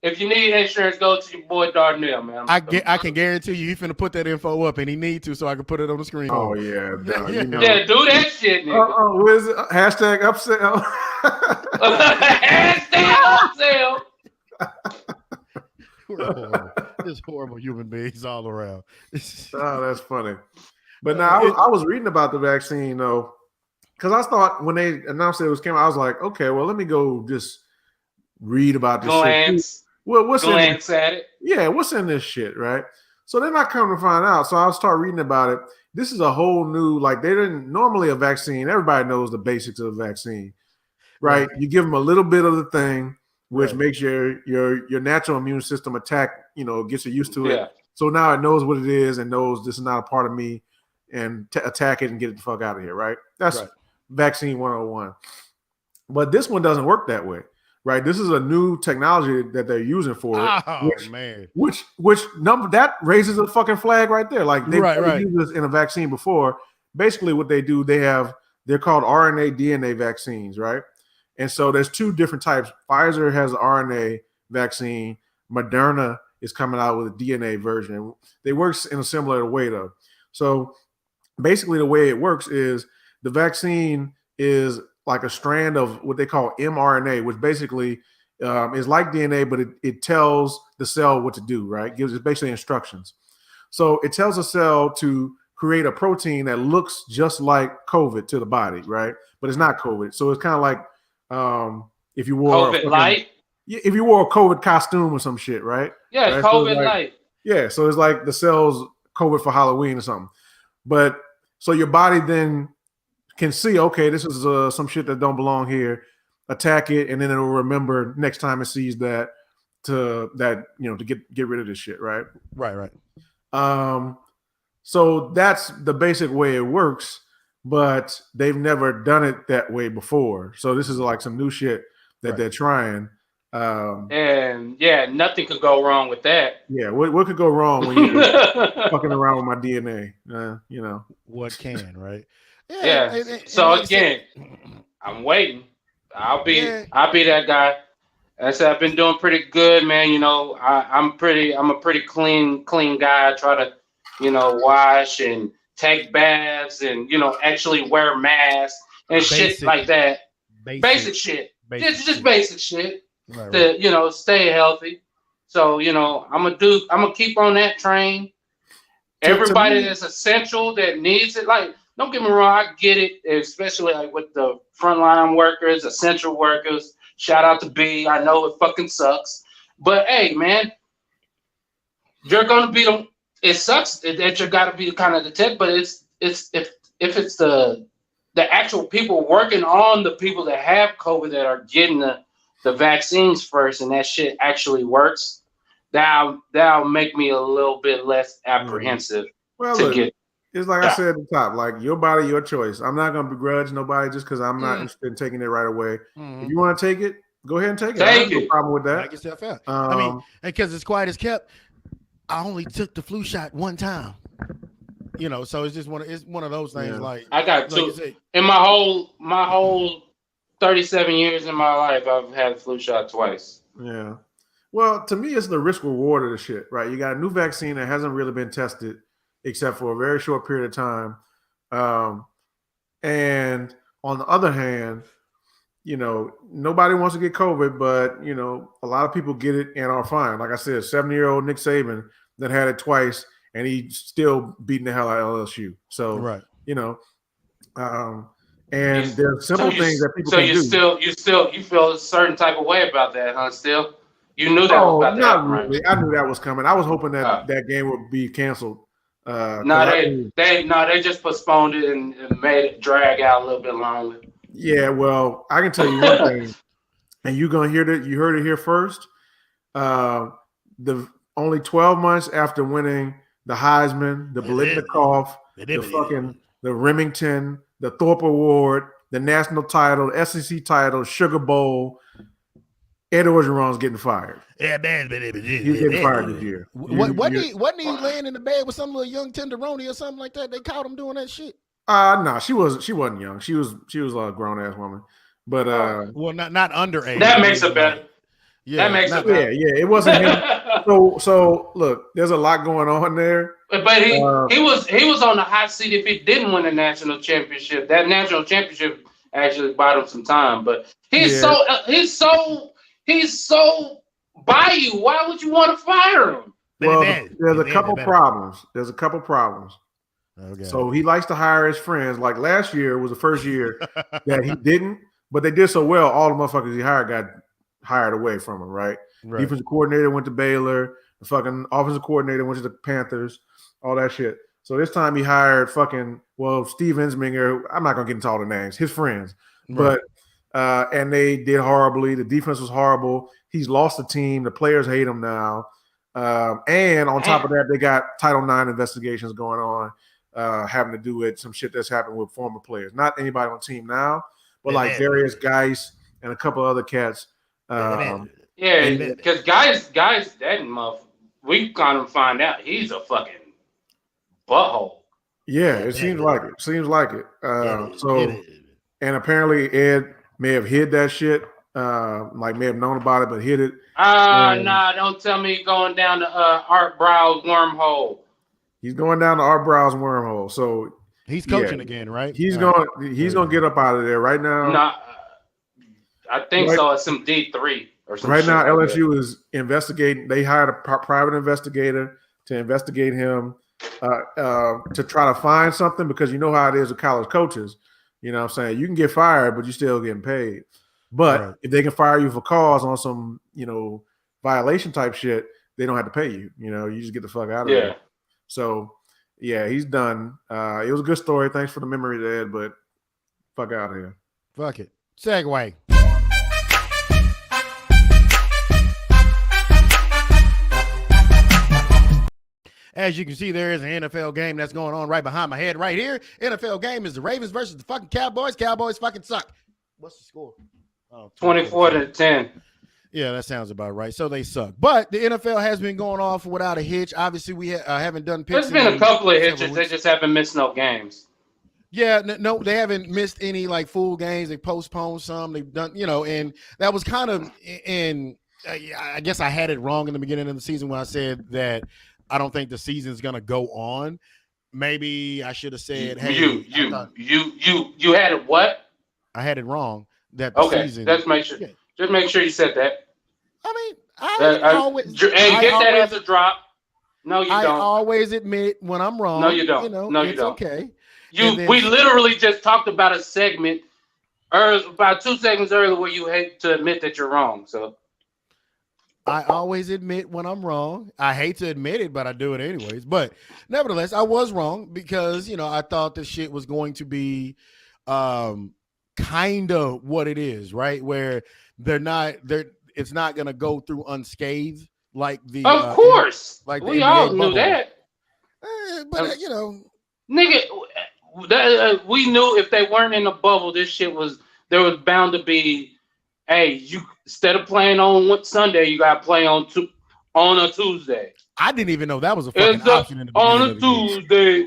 if you need insurance, go to your boy Darnell, man. I can guarantee you, he's finna put that info up, and he need to, so I can put it on the screen. Oh yeah, no, you know. Yeah, do that shit, nigga. What is it? Hashtag upsell. Hashtag upsell. We're horrible. Just horrible human beings all around. Oh, that's funny. But now I was reading about the vaccine though, because I thought when they announced it was coming, I was like, okay, well, let me go just read about this shit. Well, glance at it. Yeah, what's in this shit, right? So then I come to find out. So I'll start reading about it. This is a whole new, like they didn't normally a vaccine. Everybody knows the basics of a vaccine, right? You give them a little bit of the thing, which makes your natural immune system gets you used to it. So now it knows what it is and knows this is not a part of me and attack it and get it the fuck out of here, right? That's vaccine 101. But this one doesn't work that way, right? This is a new technology that they're using for it. Which number that raises a fucking flag right there. Like they've used this in a vaccine before. Basically what they do, they're called RNA DNA vaccines, right? And so there's two different types. Pfizer has an RNA vaccine. Moderna is coming out with a DNA version. They work in a similar way though. So basically the way it works is the vaccine is like a strand of what they call mRNA, which basically is like DNA, but it tells the cell what to do, right? Gives it basically instructions. So it tells the cell to create a protein that looks just like COVID to the body, right? But it's not COVID. So it's kind of like if you wore COVID light. If you wore a COVID costume or some shit, right? Yeah, right? COVID light. Yeah, so it's like the cells COVID for Halloween or something. But so your body then can see, okay, this is some shit that don't belong here. Attack it, and then it'll remember next time it sees that to get rid of this shit, right? Right. So that's the basic way it works, but they've never done it that way before. So this is like some new shit that they're trying. And yeah, nothing could go wrong with that. Yeah, what could go wrong when you're fucking around with my DNA? You know what can, right? Yeah. So like again, I'm waiting. I'll be that guy. I said I've been doing pretty good, man. You know, I'm a pretty clean guy. I try to, wash and take baths and actually wear masks and shit like that. Basic shit. Just basic shit to stay healthy. So I'm gonna keep on that train. Everybody that's essential that needs it, like, don't get me wrong, I get it, especially like with the frontline workers, essential workers. Shout out to B. I know it fucking sucks, but hey, man, you're gonna be them. It sucks that you gotta be kind of the tech, but it's if it's the actual people working on the people that have COVID that are getting the vaccines first, and that shit actually works. That'll make me a little bit less apprehensive get. It's like I said at the top, like your body, your choice. I'm not gonna begrudge nobody just because I'm not interested in taking it right away. If you want to take it, go ahead and take it. I have no problem with that. Knock yourself out. I mean, because it's quiet as kept. I only took the flu shot one time. So it's just one of those things. Like I got two in my whole 37 years in my life. I've had a flu shot twice. Yeah. Well, to me, it's the risk reward of the shit, right? You got a new vaccine that hasn't really been tested except for a very short period of time. And on the other hand, nobody wants to get COVID, but, a lot of people get it and are fine. Like I said, 70-year-old Nick Saban that had it twice, and he's still beating the hell out of LSU. So, and there's simple things that people can do. So you feel a certain type of way about that, huh? Still, you knew that was about not really. I knew that was coming. I was hoping that that game would be canceled. They just postponed it and made it drag out a little bit longer. Yeah, well, I can tell you one thing, and you're gonna hear that. You heard it here first. The only 12 months after winning the Heisman, the Biletnikoff, the Remington, the Thorpe Award, the national title, the SEC title, Sugar Bowl, Ed Orgeron's getting fired. Yeah, man. He's getting fired this year. Wasn't he laying in the bed with some little young tenderoni or something like that? They caught him doing that shit. No, she wasn't young. She was a grown ass woman. But well, not underage. That makes it better. Yeah, that makes it better. Yeah, it wasn't him. So look, there's a lot going on there. But he was on the hot seat if he didn't win the national championship. That national championship actually bought him some time. But he's so by you. Why would you want to fire him? Well, there's a couple problems. Okay. So he likes to hire his friends. Like last year was the first year that he didn't, but they did so well. All the motherfuckers he hired got hired away from him, right? Defensive coordinator went to Baylor. The fucking offensive coordinator went to the Panthers. All that shit. So this time he hired Steve Ensminger. I'm not gonna get into all the names. His friends, but and they did horribly. The defense was horrible. He's lost the team. The players hate him now. And on top of that, they got Title IX investigations going on. Having to do with some shit that's happened with former players. Not anybody on the team now, but like various guys and a couple other cats. Because guys, that motherfucker, we kind of find out he's a fucking butthole. Yeah, it seems like it. And apparently Ed may have hid that shit. May have known about it, but hid it. Don't tell me going down the Art Brow's wormhole. He's going down to Art Brow's wormhole. So he's coaching again, right? He's gonna get up out of there right now. I think so. It's some D3 or something. Right now, LSU is investigating. They hired a private investigator to investigate him to try to find something, because you know how it is with college coaches. You know what I'm saying? You can get fired, but you're still getting paid. But if they can fire you for cause on some, violation type shit, they don't have to pay you. You just get the fuck out of there. So, yeah, he's done. It was a good story. Thanks for the memory, Ed, but fuck out of here. Fuck it. Segway. As you can see, there is an NFL game that's going on right behind my head right here. NFL game is the Ravens versus the fucking Cowboys. Cowboys fucking suck. What's the score? 24-10. Yeah, that sounds about right. So they suck. But the NFL has been going off without a hitch. Obviously, we haven't done picks. There's been a couple of hitches. They just haven't missed no games. Yeah, no, they haven't missed any like full games. They postponed some. They've done, and that was kind of in. I guess I had it wrong in the beginning of the season when I said that I don't think the season's gonna go on. Maybe I should have said, "Hey, you had it what?" I had it wrong. That the season. Just make sure. Yeah. Just make sure you said that. I mean, I always get that as a drop. No, you don't. I always admit when I'm wrong. No, you don't. No, you don't. Okay. We literally just talked about a segment, about 2 segments earlier, where you hate to admit that you're wrong. So I always admit when I'm wrong. I hate to admit it, but I do it anyways. But nevertheless, I was wrong because I thought this shit was going to be kind of what it is, right? Where it's not going to go through unscathed like the. Of course, like we all knew that. But nigga, we knew if they weren't in the bubble, there was bound to be. Hey, you instead of playing on Sunday, you got to play on a Tuesday. I didn't even know that was a fucking option in the beginning on a Tuesday.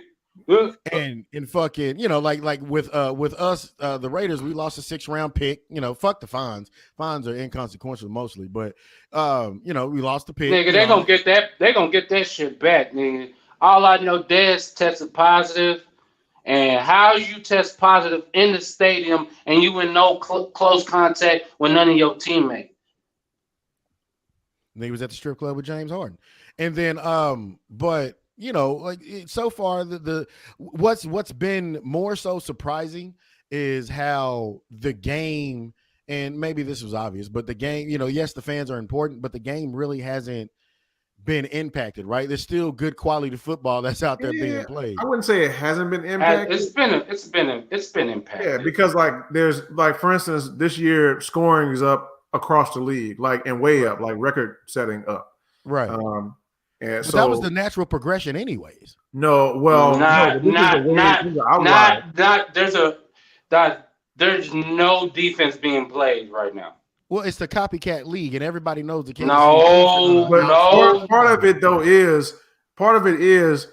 And fucking, like with us, the Raiders, we lost a 6th-round pick. Fuck the fines. Fines are inconsequential mostly, but we lost the pick. Nigga, they're gonna get that. They're gonna get that shit back, nigga. All I know, Dez tested positive, and how you test positive in the stadium and you in no close contact with none of your teammates. And he was at the strip club with James Harden, and then but. So far, what's been more so surprising is how the game, and maybe this was obvious, but the game, yes, the fans are important, but the game really hasn't been impacted, right? There's still good quality football that's out there being played. I wouldn't say it hasn't been impacted. It's been impacted. Yeah, because there's for instance, this year scoring is up across the league, and way up, like record setting up. Right. And so that was the natural progression, anyways. No, well, there's no defense being played right now. Well, it's the copycat league, and everybody knows the case. Part of it is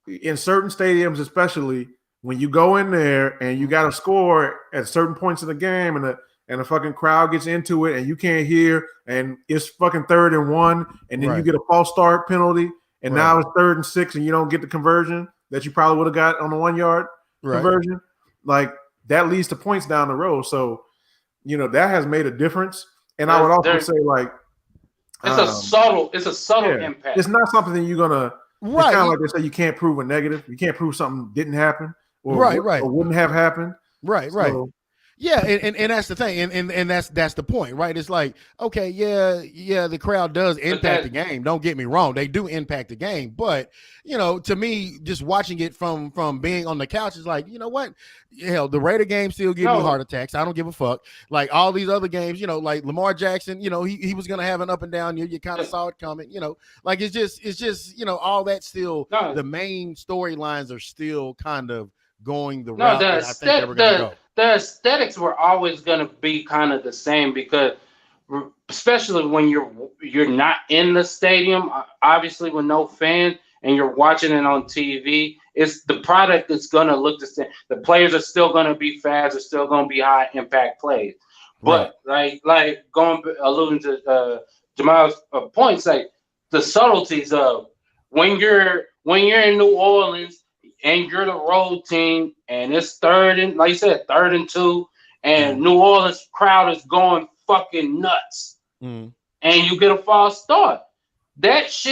in certain stadiums, especially when you go in there and you got to score at certain points of the game, and the fucking crowd gets into it and you can't hear, and it's fucking 3rd and 1, and then you get a false start penalty, and now it's 3rd and 6, and you don't get the conversion that you probably would have got on the 1-yard conversion. Like that leads to points down the road. So, that has made a difference. And I would also say it's a subtle impact. It's not something that you're gonna. It's kind of like they say you can't prove a negative. You can't prove something didn't happen or wouldn't have happened. Right. Yeah, and that's the thing, and that's the point, right? It's like, okay, yeah, the crowd does impact the game. Don't get me wrong, they do impact the game, but to me, just watching it from being on the couch is like, you know what? Hell, the Raider game still give me heart attacks. I don't give a fuck. Like all these other games, like Lamar Jackson, he was gonna have an up and down year. You kind of saw it coming, like it's just all that still. The main storylines are still kind of going the route that I think they were gonna go. The aesthetics were always going to be kind of the same because, especially when you're not in the stadium, obviously with no fans, and you're watching it on TV, it's the product that's going to look the same. The players are still going to be fast, they're still going to be high impact plays. But like alluding to Jamal's points, like the subtleties of when you're in New Orleans and you're the road team, and it's 3rd and, like you said, 3rd and 2, and New Orleans crowd is going fucking nuts, and you get a false start. Those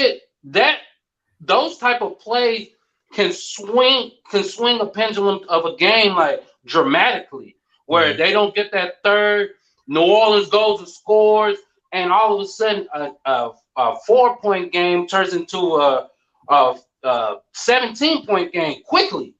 type of plays can swing a pendulum of a game like dramatically, where they don't get that third. New Orleans goes and scores, and all of a sudden a 4-point game turns into a 17-point game quickly.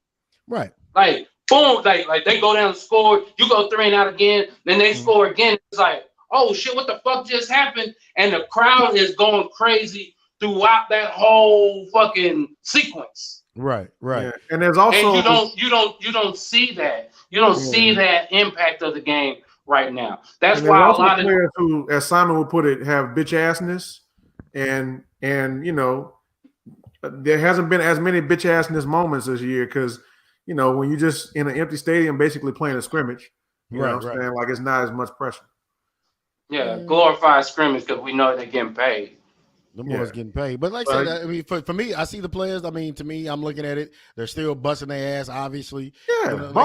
Right. Like boom, like they go down and score, you go 3 and out again, then they score again. It's like, oh shit, what the fuck just happened? And the crowd is going crazy throughout that whole fucking sequence. Right. Yeah. And there's also you don't see that. You don't see that impact of the game right now. That's and why a also lot of players who, as Simon would put it, have bitch assness, and you know, there hasn't been as many bitch assness moments this year because you know when you just in an empty stadium basically playing a scrimmage, you know what I'm saying? Like it's not as much pressure. Yeah, glorified scrimmage because we know they're getting paid. The boys getting paid, but like I said, I mean, for me, I see the players. I mean, to me, I'm looking at it. They're still busting their ass, obviously. Yeah, you know, like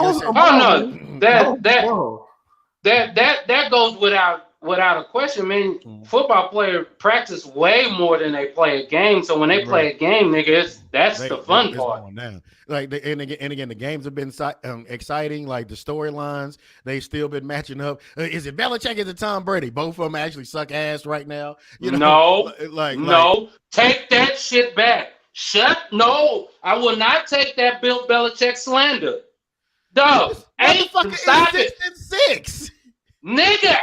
that goes without a question. I mean, football players practice way more than they play a game. So when they play a game, nigga, that's the fun part. Now. Like and again, the games have been exciting. Like the storylines, they've still been matching up. Is it Belichick? Is it Tom Brady? Both of them actually suck ass right now. You know, no, take that shit back. No, I will not take that Bill Belichick slander. Dog, 8 and 6. Nigga,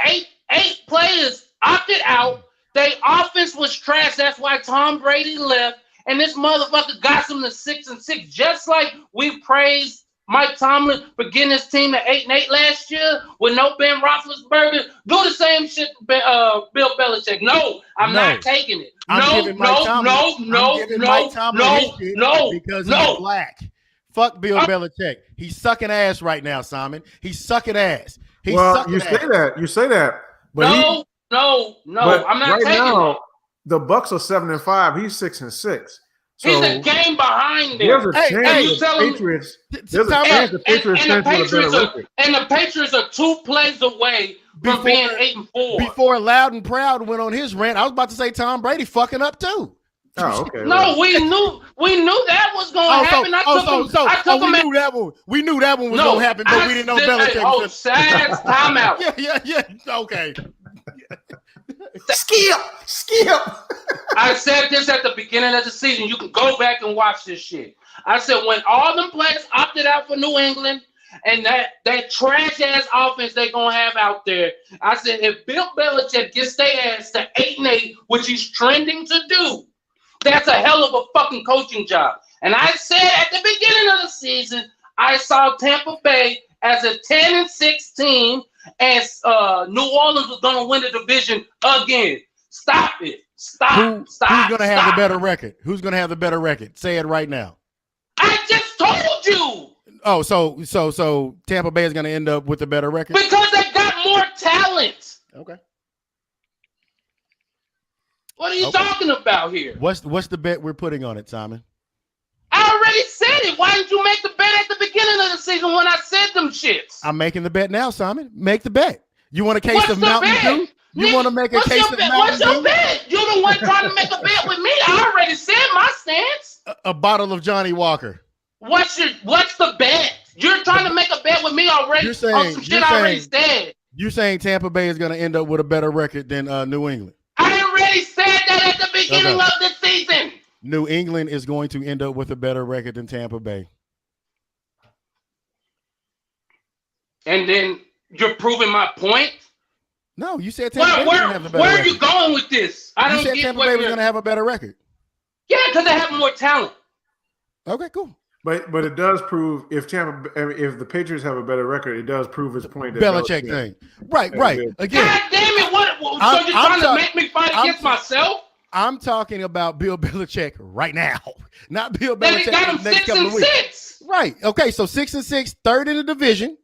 eight players opted out. Their offense was trash. That's why Tom Brady left. And this motherfucker got them to 6-6. Just like we praised Mike Tomlin for getting his team to 8-8 last year with no Ben Roethlisberger. Do the same shit, Bill Belichick. No, I'm not taking it. No. Because he's black. Fuck Bill Belichick. He's sucking ass right now, Simon. He's sucking ass. You say that. But no. I'm not right taking now, it. The Bucks are 7-5. He's 6-6. So he's a game behind them. There's a chance the Patriots. There's a chance the Patriots and the Patriots are 2 plays away from being 8-4. Before Loud and Proud went on his rant, I was about to say Tom Brady fucking up too. Oh, okay. No, we knew that was going to happen. We knew that one was going to happen, but we didn't know Belichick. Sad timeout. Yeah. Okay. Skip. I said this at the beginning of the season. You can go back and watch this shit. I said when all them players opted out for New England and that trash ass offense they gonna have out there, I said if Bill Belichick gets their ass to 8-8, which he's trending to do, that's a hell of a fucking coaching job. And I said at the beginning of the season, I saw Tampa Bay as a 10-6 team, and New Orleans was going to win the division again. Stop it. Stop. Who's going to have the better record? Who's going to have the better record? Say it right now. I just told you. Oh, so Tampa Bay is going to end up with the better record? Because they got more talent. Okay. What are you talking about here? What's the bet we're putting on it, Simon? I already said it. Why didn't you make the bet at the beginning of the season when I said them shits? I'm making the bet now, Simon. Make the bet. You want a case of Mountain Dew? You want to make a case of Mountain Dew? What's your bet? You're the one trying to make a bet with me. I already said my stance. A bottle of Johnny Walker. What's the bet? You're trying to make a bet with me already. You're saying some shit I already said. You're saying Tampa Bay is going to end up with a better record than New England. I already said that at the beginning of the season. New England is going to end up with a better record than Tampa Bay. And then you're proving my point? No, you said Tampa Bay was going to have a better record. Where are you going with this? You said Tampa Bay was going to have a better record. Yeah, because they have more talent. Okay, cool. But it does prove if the Patriots have a better record, it does prove his point. That Belichick thing. Right. Again. God damn it. So you're trying to make me fight against myself? I'm talking about Bill Belichick right now, not Bill Then Belichick. They got him the next couple of 6-6. Right. Okay. So 6-6, third in the division.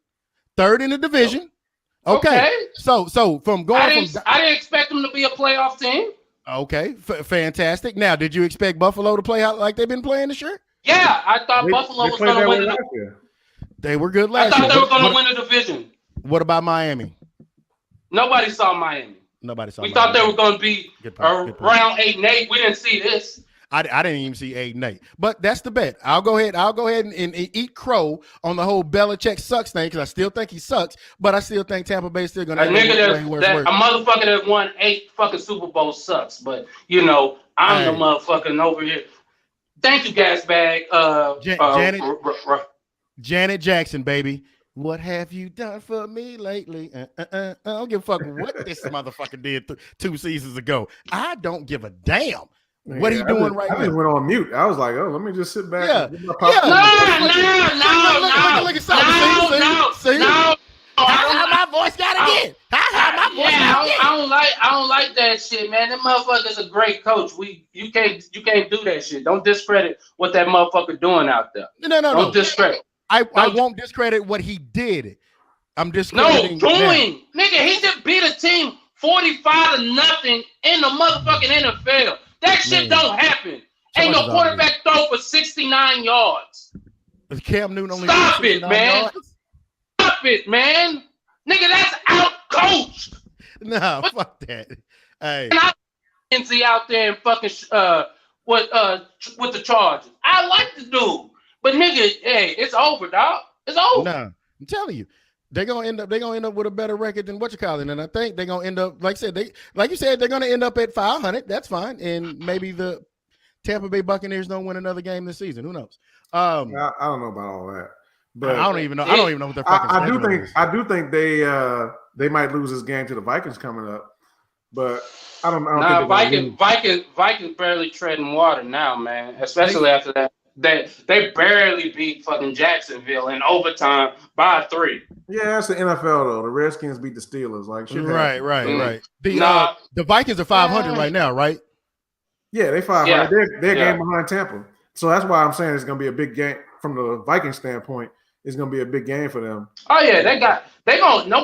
Okay. So from going I didn't expect them to be a playoff team. Okay. Fantastic. Now, did you expect Buffalo to play out like they've been playing this year? Yeah, I thought Buffalo was going to win. They were good last year. I thought they were going to win the division. What about Miami? Nobody saw Miami. We thought they were going to be around 8-8. We didn't see this. I didn't even see 8-8. But that's the bet. I'll go ahead and eat crow on the whole Belichick sucks thing because I still think he sucks, but I still think Tampa Bay's still going to a motherfucker that won 8 fucking Super Bowls sucks. But I'm the motherfucker over here. Thank you, Gasbag. Janet Jackson, baby. What have you done for me lately? I don't give a fuck what this motherfucker did 2 seasons ago. I don't give a damn. What are you doing right now? I just went on mute. I was like, oh, let me just sit back. No. Look at something. See? No. How am I voice got to get. My voice I don't like that shit, man. That motherfucker's a great coach. You can't do that shit. Don't discredit what that motherfucker doing out there. No. Don't discredit. I won't discredit what he did. I'm discrediting. Nigga, he just beat a team 45-0 in the motherfucking NFL. That shit don't happen. Ain't no quarterback throw for 69 yards. Cam Newton only Stop it, man. Yards? Stop it, man. Nigga, that's out coached. Nah, fuck that. Hey. And I out there and fucking with the Chargers. I like the dude. But nigga, hey, it's over, dog. It's over. Nah, I'm telling you. They're gonna end up with a better record than what you call it. And I think they're gonna end up, like you said, they're gonna end up at 500. That's fine. And maybe the Tampa Bay Buccaneers don't win another game this season. Who knows? I don't know about all that. But I don't even know. I don't even know what their fucking I do think they might lose this game to the Vikings coming up. But I don't Vikings barely treading water now, man. Especially after that. They barely beat fucking Jacksonville in overtime by 3. Yeah, that's the NFL though. The Redskins beat the Steelers. Like shit. Right. The Vikings are 500 right now, right? Yeah, they 500. Yeah. They're a game behind Tampa. So that's why I'm saying it's gonna be a big game from the Vikings standpoint. It's gonna be a big game for them. Oh yeah, don't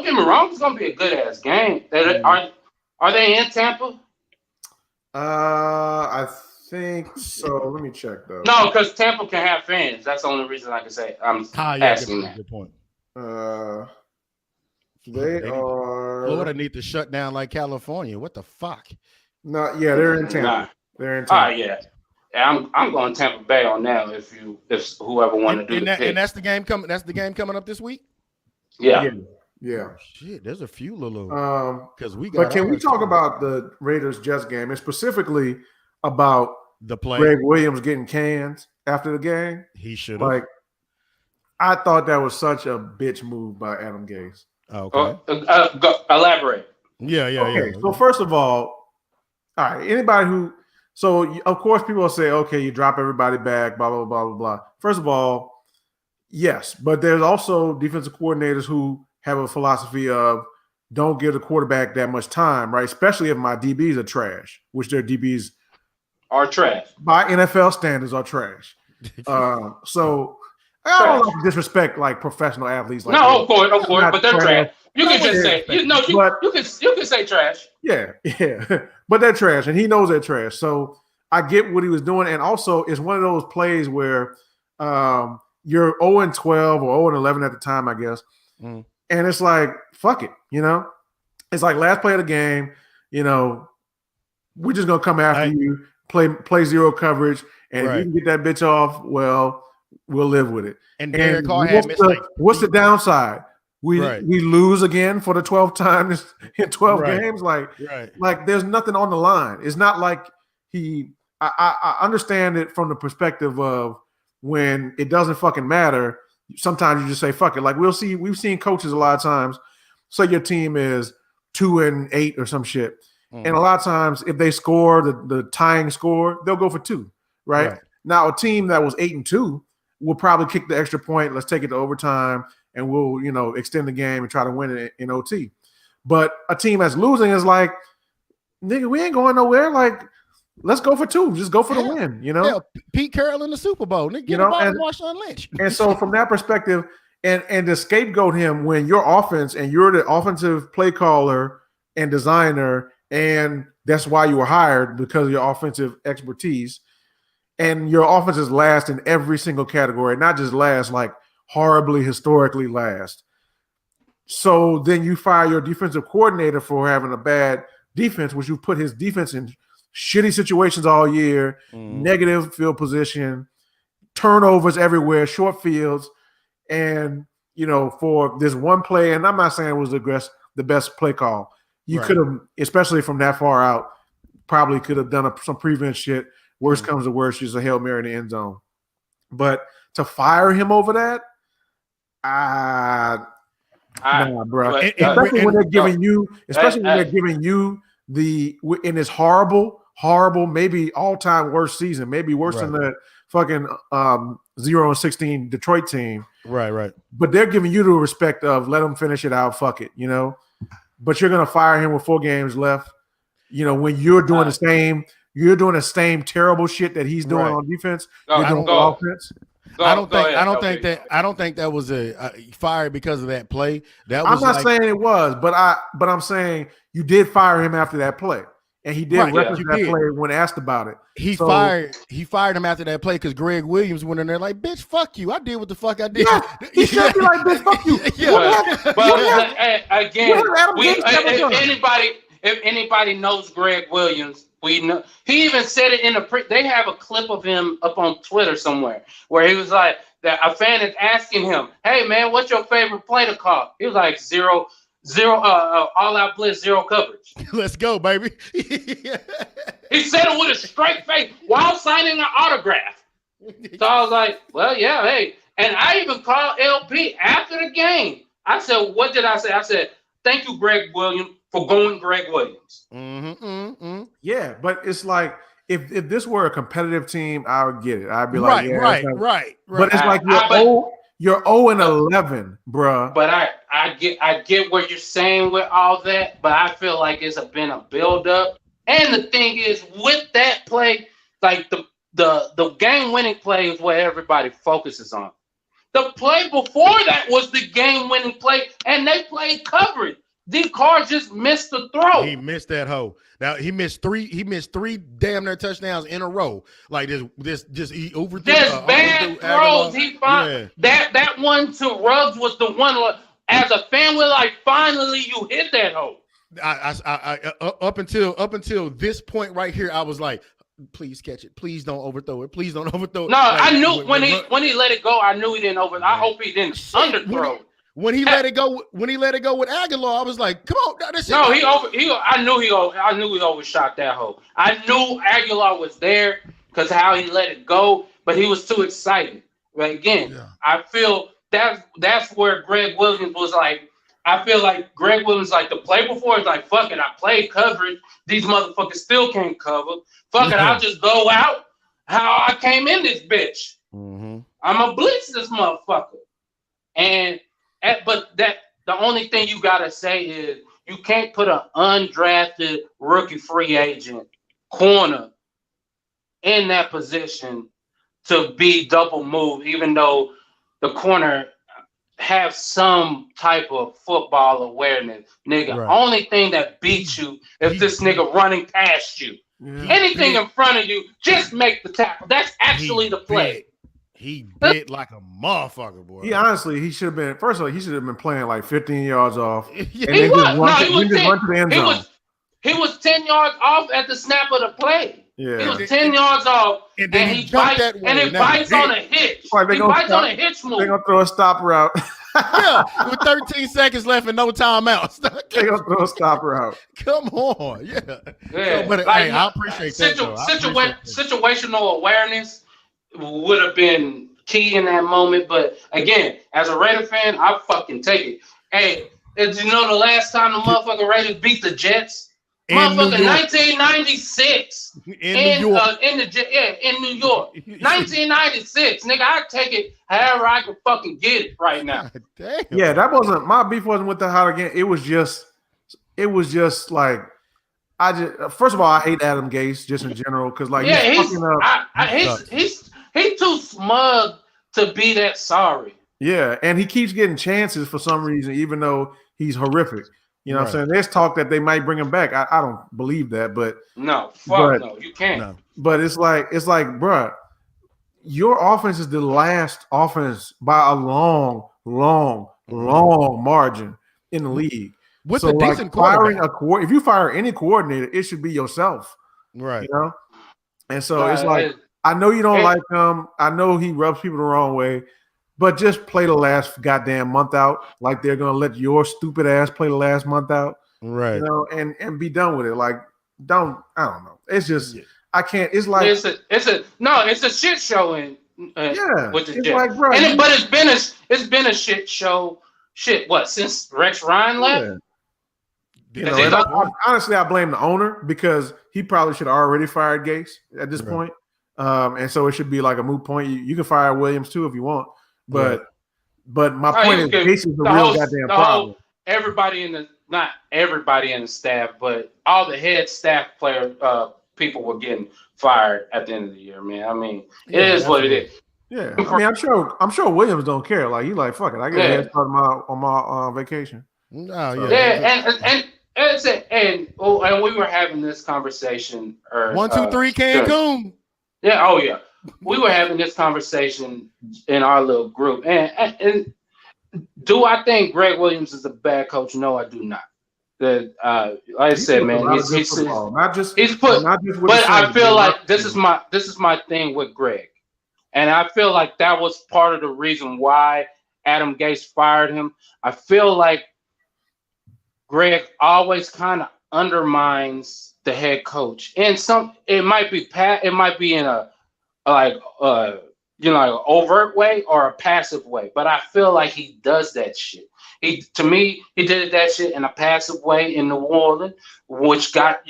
get me wrong, it's gonna be a good ass game. Are they in Tampa? I think so. Let me check though. No, because Tampa can have fans. That's the only reason I can say I'm asking that. Good point. Florida need to shut down like California. What the fuck? No, yeah, they're in Tampa. They're in Tampa. Yeah. I'm going Tampa Bay on that. If whoever wanted to do that, and that's the game coming. That's the game coming up this week. Yeah. Oh, shit, there's a few little because we got. But can we talk about the Raiders Jets game and specifically about the play? Greg Williams getting canned after the game. He should have. Like, I thought that was such a bitch move by Adam Gase. Okay. Elaborate. Yeah. Okay, so first of all right, anybody who. So, of course, people will say, okay, you drop everybody back, blah, blah, blah, blah, blah. First of all, yes, but there's also defensive coordinators who have a philosophy of don't give the quarterback that much time, right? Especially if my DBs are trash, which their DBs are trash. By NFL standards are trash. So, I don't like to disrespect like professional athletes. Like no, of course, but they're trash. You can just say, you can say trash. Yeah, but they're trash, and he knows they're trash. So I get what he was doing, and also it's one of those plays where you're 0-12 or 0-11 at the time, I guess, and it's like fuck it, It's like last play of the game, we're just gonna come after you, play zero coverage, and if you can get that bitch off, well, we'll live with it. And Derek Carr had what's the downside? We lose again for the 12th time in 12 games. Like there's nothing on the line. It's not like I understand it from the perspective of when it doesn't fucking matter. Sometimes you just say fuck it. Like we've seen coaches a lot of times say your team is 2-8 or some shit. And a lot of times if they score the tying score, they'll go for 2. Right? Now a team that was 8-2 will probably kick the extra point. Let's take it to overtime. And we'll, extend the game and try to win it in OT. But a team that's losing is like, nigga, we ain't going nowhere. Like, let's go for 2. Just go for the win, Yeah, Pete Carroll in the Super Bowl. Nigga, get and Marshawn Lynch. And so from that perspective, and to scapegoat him when your offense and you're the offensive play caller and designer, and that's why you were hired because of your offensive expertise, and your offense is last in every single category, not just last, like horribly historically last. So then you fire your defensive coordinator for having a bad defense, which you put his defense in shitty situations all year, negative field position, turnovers everywhere, short fields. And, for this one play, and I'm not saying it was the best play call. You could have, especially from that far out, probably could have done some prevent shit. Worst comes to worst, just a Hail Mary in the end zone. But to fire him over that, nah, bro. Especially when they're giving you, in this horrible, maybe all-time worst season, maybe worse than the fucking 0-16 Detroit team Right. But they're giving you the respect of let him finish it out. Fuck it, you know. But you're gonna fire him with 4 games left. You know, when you're doing the same terrible shit that he's doing on defense. You're doing on offense. I don't think that was a fired because of that play. I'm not saying it was, but I'm saying you did fire him after that play, and he did reference that play when asked about it. He fired him after that play because Greg Williams went in there like, bitch, fuck you. I did what the fuck I did. Yeah, he should be like, bitch, fuck you. If anybody knows Greg Williams, we know he even said it in they have a clip of him up on Twitter somewhere where he was like that a fan is asking him, hey man, what's your favorite play to call? He was like zero all out blitz, 0 coverage. Let's go, baby. He said it with a straight face while signing an autograph. So I was like, well, yeah, hey. And I even called LP after the game. I said, what did I say? I said, thank you, Greg Williams, for going Greg Williams. Yeah, but it's like if this were a competitive team, I would get it. I'd be like, right. But it's like you're 0-11, bruh. But I get what you're saying with all that, but I feel like it's been a build-up. And the thing is, with that play, like the game-winning play is what everybody focuses on. The play before that was the game-winning play, and they played coverage. The Carr just missed the throw. He missed that hoe. Now he missed three damn near touchdowns in a row. Like he overthrew. There's bad throws. He found that one to Ruggs was the one. As a fan, we're like, finally you hit that hoe. I up until this point right here, I was like, please catch it. Please don't overthrow it. Please don't overthrow it. No, like, I knew when he let it go, I knew he didn't I hope he didn't underthrow. When he let it go with Aguilar, I was like, "Come on, I knew he overshot that hole. I knew Aguilar was there because how he let it go, but he was too excited. But again, I feel that's where Greg Williams was like. I feel like Greg Williams like the play before is like, fuck it, I played coverage. These motherfuckers still can't cover. Fuck it, I'll just go out how I came in this bitch. Mm-hmm. I'm gonna blitz this motherfucker, but the only thing you gotta say is you can't put an undrafted rookie free agent corner in that position to be double move, even though the corner have some type of football awareness. Nigga, only thing that beats you is this nigga running past you. Anything in front of you, just make the tackle. That's actually the play. He bit like a motherfucker, boy. He should have been. First of all, he should have been playing like 15 yards off. He was 10 yards off at the snap of the play. Yeah. He was 10 yards off, and he bites on a hitch. Right, he bites on a hitch move. They're gonna throw a stop route. Yeah, with 13 seconds left and no timeouts. They're gonna throw a stop route. Come on, yeah. So, but hey, I appreciate that. Situational awareness would have been key in that moment, but again, as a Raider fan, I fucking take it. Hey, did you know the last time the motherfucking Raiders beat the Jets? Motherfucking 1996 in New York. In New York. 1996, nigga. I take it however I can fucking get it right now. Damn. Yeah, that wasn't my beef. Wasn't with the hot again. It was just like first of all, I hate Adam Gase just in general because like he's too smug to be that sorry. Yeah, and he keeps getting chances for some reason, even though he's horrific. You know what I'm saying? There's talk that they might bring him back. I don't believe that, but no, you can't. No. But it's like, bruh, your offense is the last offense by a long margin in the league. With a decent quarterback. If you fire any coordinator, it should be yourself. Right. You know? And so it's like, I know you don't like him. I know he rubs people the wrong way. But just play the last goddamn month out, like they're gonna let your stupid ass play the last month out, right? You know, and be done with it. Like, I don't know. It's just I can't. It's like it's a shit show with the Jets. Like, bro, but it's been a shit show. Shit, what since Rex Ryan left? Yeah. You know, honestly, I blame the owner because he probably should have already fired Gase at this point, and so it should be like a moot point. You can fire Williams too if you want. But But my point is, Gase is the real goddamn problem. Not everybody in the staff, but all the head staff people were getting fired at the end of the year, man. I mean, it is what it is. Yeah, I mean, I'm sure Williams don't care. Like, he like, fuck it, I get a head start on my vacation. Oh yeah, and we were having this conversation. 1, 2, 3, Cancun. Yeah, oh yeah, we were having this conversation in our little group, and do I think Greg Williams is a bad coach? No, I do not. Like I said, man, but I feel like this is my thing with Greg, and I feel like that was part of the reason why Adam Gase fired him. I feel like Greg always kind of undermines the head coach, and it might be in a overt way or a passive way, but I feel like he does that shit. He did that shit in a passive way in New Orleans, which got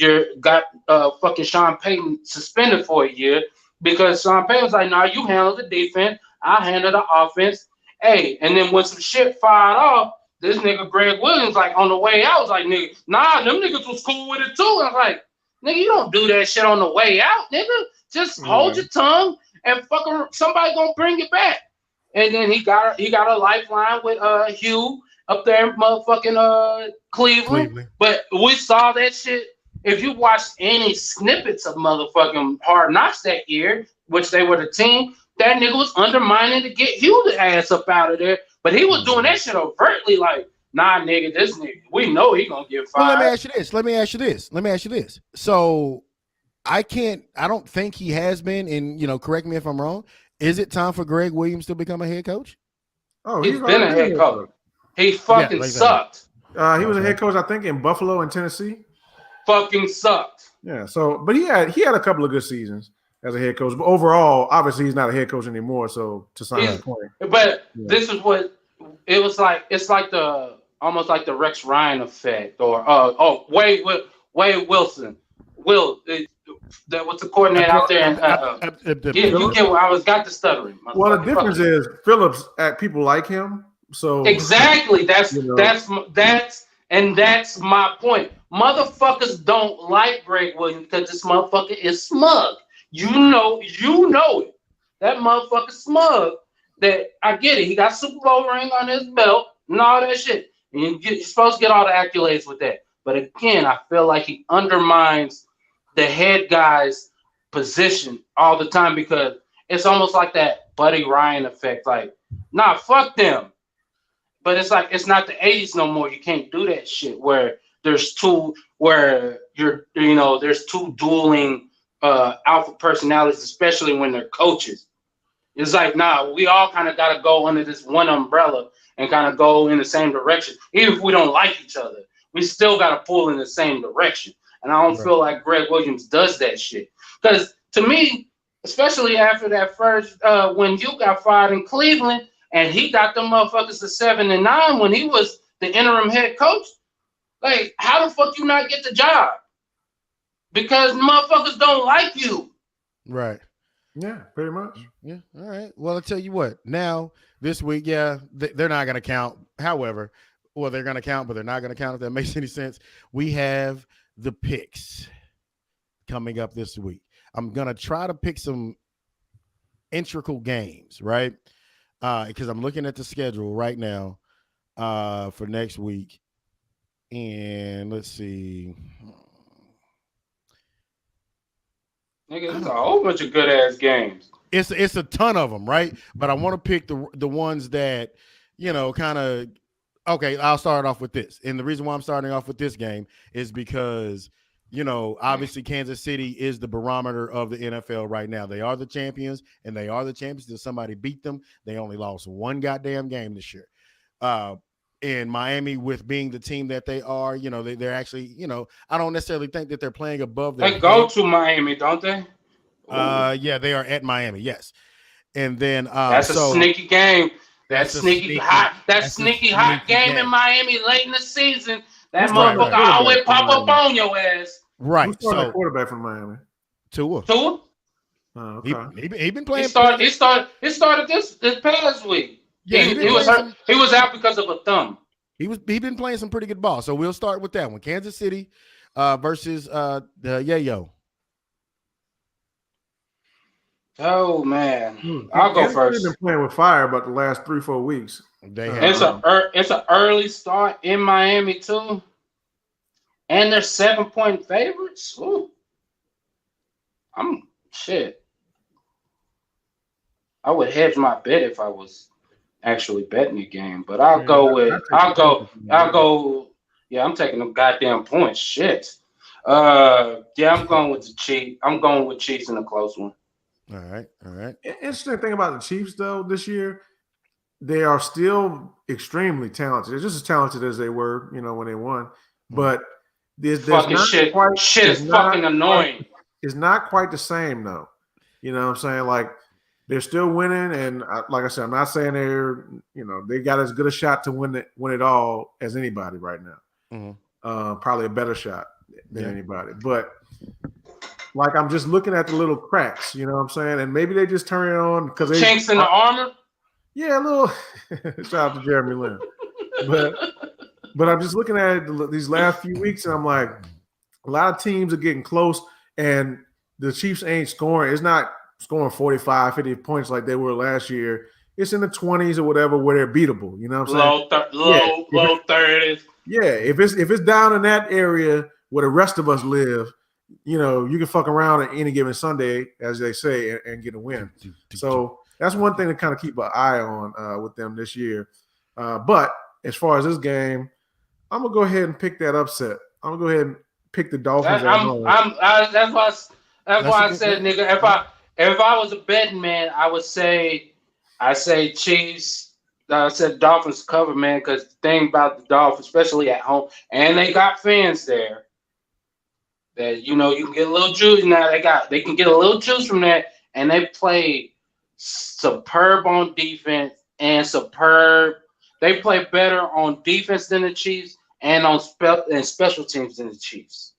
fucking Sean Payton suspended for a year because Sean Payton was like, "Nah, you handle the defense, I'll handle the offense." Hey, and then when some shit fired off, this nigga Greg Williams, like on the way out, was like, "Nigga, nah, them niggas was cool with it too." And I was like, "Nigga, you don't do that shit on the way out, nigga. Just hold your tongue and fucking somebody gonna bring it back." And then he got a lifeline with Hugh up there in motherfucking Cleveland. But we saw that shit. If you watched any snippets of motherfucking Hard Knocks that year, which they were the team, that nigga was undermining to get Hugh the ass up out of there. But he was doing that shit overtly, like, nah, nigga, this nigga, we know he gonna get fired. Well, let me ask you this. So I don't think he has been, and correct me if I'm wrong. Is it time for Greg Williams to become a head coach? Oh, he's been a head coach. He fucking sucked. He was a head coach, I think, in Buffalo and Tennessee. Fucking sucked. Yeah. So, but he had a couple of good seasons as a head coach. But overall, obviously, he's not a head coach anymore. So, to sign that point. But this is what it was like. It's like almost like the Rex Ryan effect, or Wade Wilson. That was the coordinator out there. You get what I got the stuttering. Well, the difference is Phillips people like him. So exactly, that's my point. Motherfuckers don't like Greg Williams because this motherfucker is smug. You know it. That motherfucker smug. That I get it. He got Super Bowl ring on his belt and all that shit. And you're supposed to get all the accolades with that. But again, I feel like he undermines the head guy's position all the time because it's almost like that Buddy Ryan effect. Like, nah, fuck them. But it's like it's not the 80s no more. You can't do that shit where there's two dueling alpha personalities, especially when they're coaches. It's like, nah, we all kind of got to go under this one umbrella and kind of go in the same direction. Even if we don't like each other, we still got to pull in the same direction. And I don't feel like Greg Williams does that shit. Because to me, especially after that first, when you got fired in Cleveland and he got them motherfuckers to 7-9 when he was the interim head coach, like, how the fuck you not get the job? Because motherfuckers don't like you. Right. Yeah, pretty much. Yeah. All right. Well, I'll tell you what. Now, this week, they're not going to count. However, they're going to count, but they're not going to count, if that makes any sense. We have the picks coming up this week. I'm going to try to pick some integral games, right? Because I'm looking at the schedule right now for next week. And let's see. Nigga, there's a whole bunch of good ass games. It's a ton of them, right? But I want to pick the ones that, kind of. Okay, I'll start off with this. And the reason why I'm starting off with this game is because, obviously Kansas City is the barometer of the NFL right now. They are the champions, and they are the champions until somebody beat them. They only lost one goddamn game this year. And Miami, with being the team that they are, they're actually, I don't necessarily think that they're playing above their They go to Miami, don't they? Yeah, they are at Miami, yes. And then that's a sneaky game. That sneaky hot game in Miami late in the season. That motherfucker always pop up on your ass. Right. Who's the quarterback from Miami? Tua. Oh, okay. He been playing. It started this past week. Yeah, he was hurt. He was out because of a thumb. He been playing some pretty good ball. So we'll start with that one. Kansas City versus the Yayo. Oh man, I'll go first. Been playing with fire about the last 3-4 weeks. It's an early start in Miami too, and they're 7-point favorites. Ooh. I would hedge my bet if I was actually betting the game, but I'll go. Yeah, I'm taking them goddamn points. Shit. Yeah, I'm going with the Chiefs. I'm going with Chiefs in a close one. All right. Interesting thing about the Chiefs, though, this year, they are still extremely talented. They're just as talented as they were, when they won. But there's fucking shit. Shit is fucking annoying. It's not quite the same, though. You know what I'm saying? Like, they're still winning, and like I said, I'm not saying they got as good a shot to win it all as anybody right now. Probably a better shot than anybody. But like, I'm just looking at the little cracks, you know what I'm saying? And maybe they just turn it on because they chinks in the armor. Yeah, a little. Shout out to Jeremy Lin. But I'm just looking at these last few weeks, and I'm like, a lot of teams are getting close, and the Chiefs ain't scoring. It's not scoring 45, 50 points like they were last year. It's in the 20s or whatever where they're beatable. You know what I'm saying? Low 30s. Yeah, if it's down in that area where the rest of us live, you can fuck around at any given Sunday, as they say, and get a win. So that's one thing to kind of keep an eye on with them this year. But as far as this game, I'm gonna go ahead and pick that upset. I'm gonna go ahead and pick the Dolphins. That's why I said, nigga, if I was a betting man, I say Chiefs. I said Dolphins cover, man, because the thing about the Dolphins, especially at home, and they got fans there, that you can get a little juice now. They can get a little juice from that, and they play superb on defense and superb. They play better on defense than the Chiefs and on special teams than the Chiefs,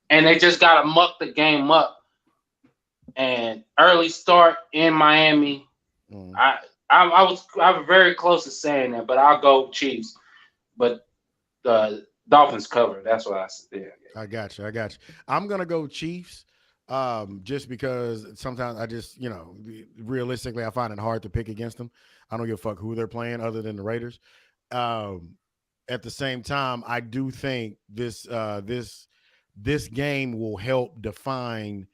and they just got to muck the game up. And early start in Miami. I was very close to saying that, but I'll go Chiefs. But the Dolphins cover. That's what I said. I got you. I'm gonna go Chiefs, just because sometimes I just realistically I find it hard to pick against them. I don't give a fuck who they're playing other than the Raiders. At the same time, I do think this game will help define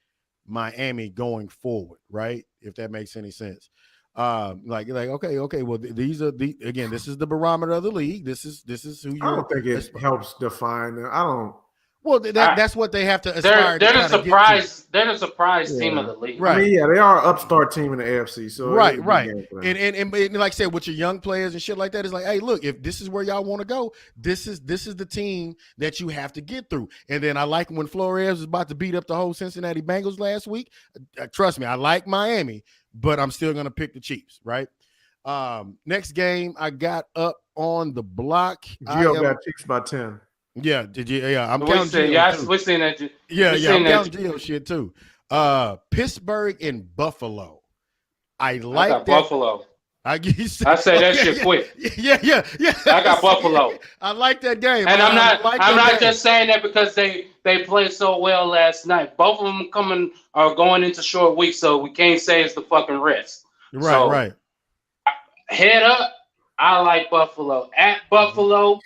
Miami going forward, right? If that makes any sense. Okay. Well, these are this is the barometer of the league. This is who you. I don't think it helps define them. I don't. Well, that's what they have to aspire. They're the surprise. They're the surprise team of the league, right? I mean, they are an upstart team in the AFC. So right. And like I said, with your young players and shit like that, it's like, hey, look, if this is where y'all want to go, this is the team that you have to get through. And then I like when Flores was about to beat up the whole Cincinnati Bengals last week. Trust me, I like Miami, but I'm still gonna pick the Chiefs, right? Next game I got up on the block. Gio got Chiefs by 10. Yeah, did you? Yeah, I'm counting Gio. Yeah, we're seeing that. I'm counting Gio shit too. Pittsburgh and Buffalo. I got Buffalo. I say that shit quick. Yeah. I got Buffalo. I like that game. And I'm not just saying that because they played so well last night. Both of them are going into short weeks, so we can't say it's the fucking rest. Right. Head up. I like Buffalo. At Buffalo,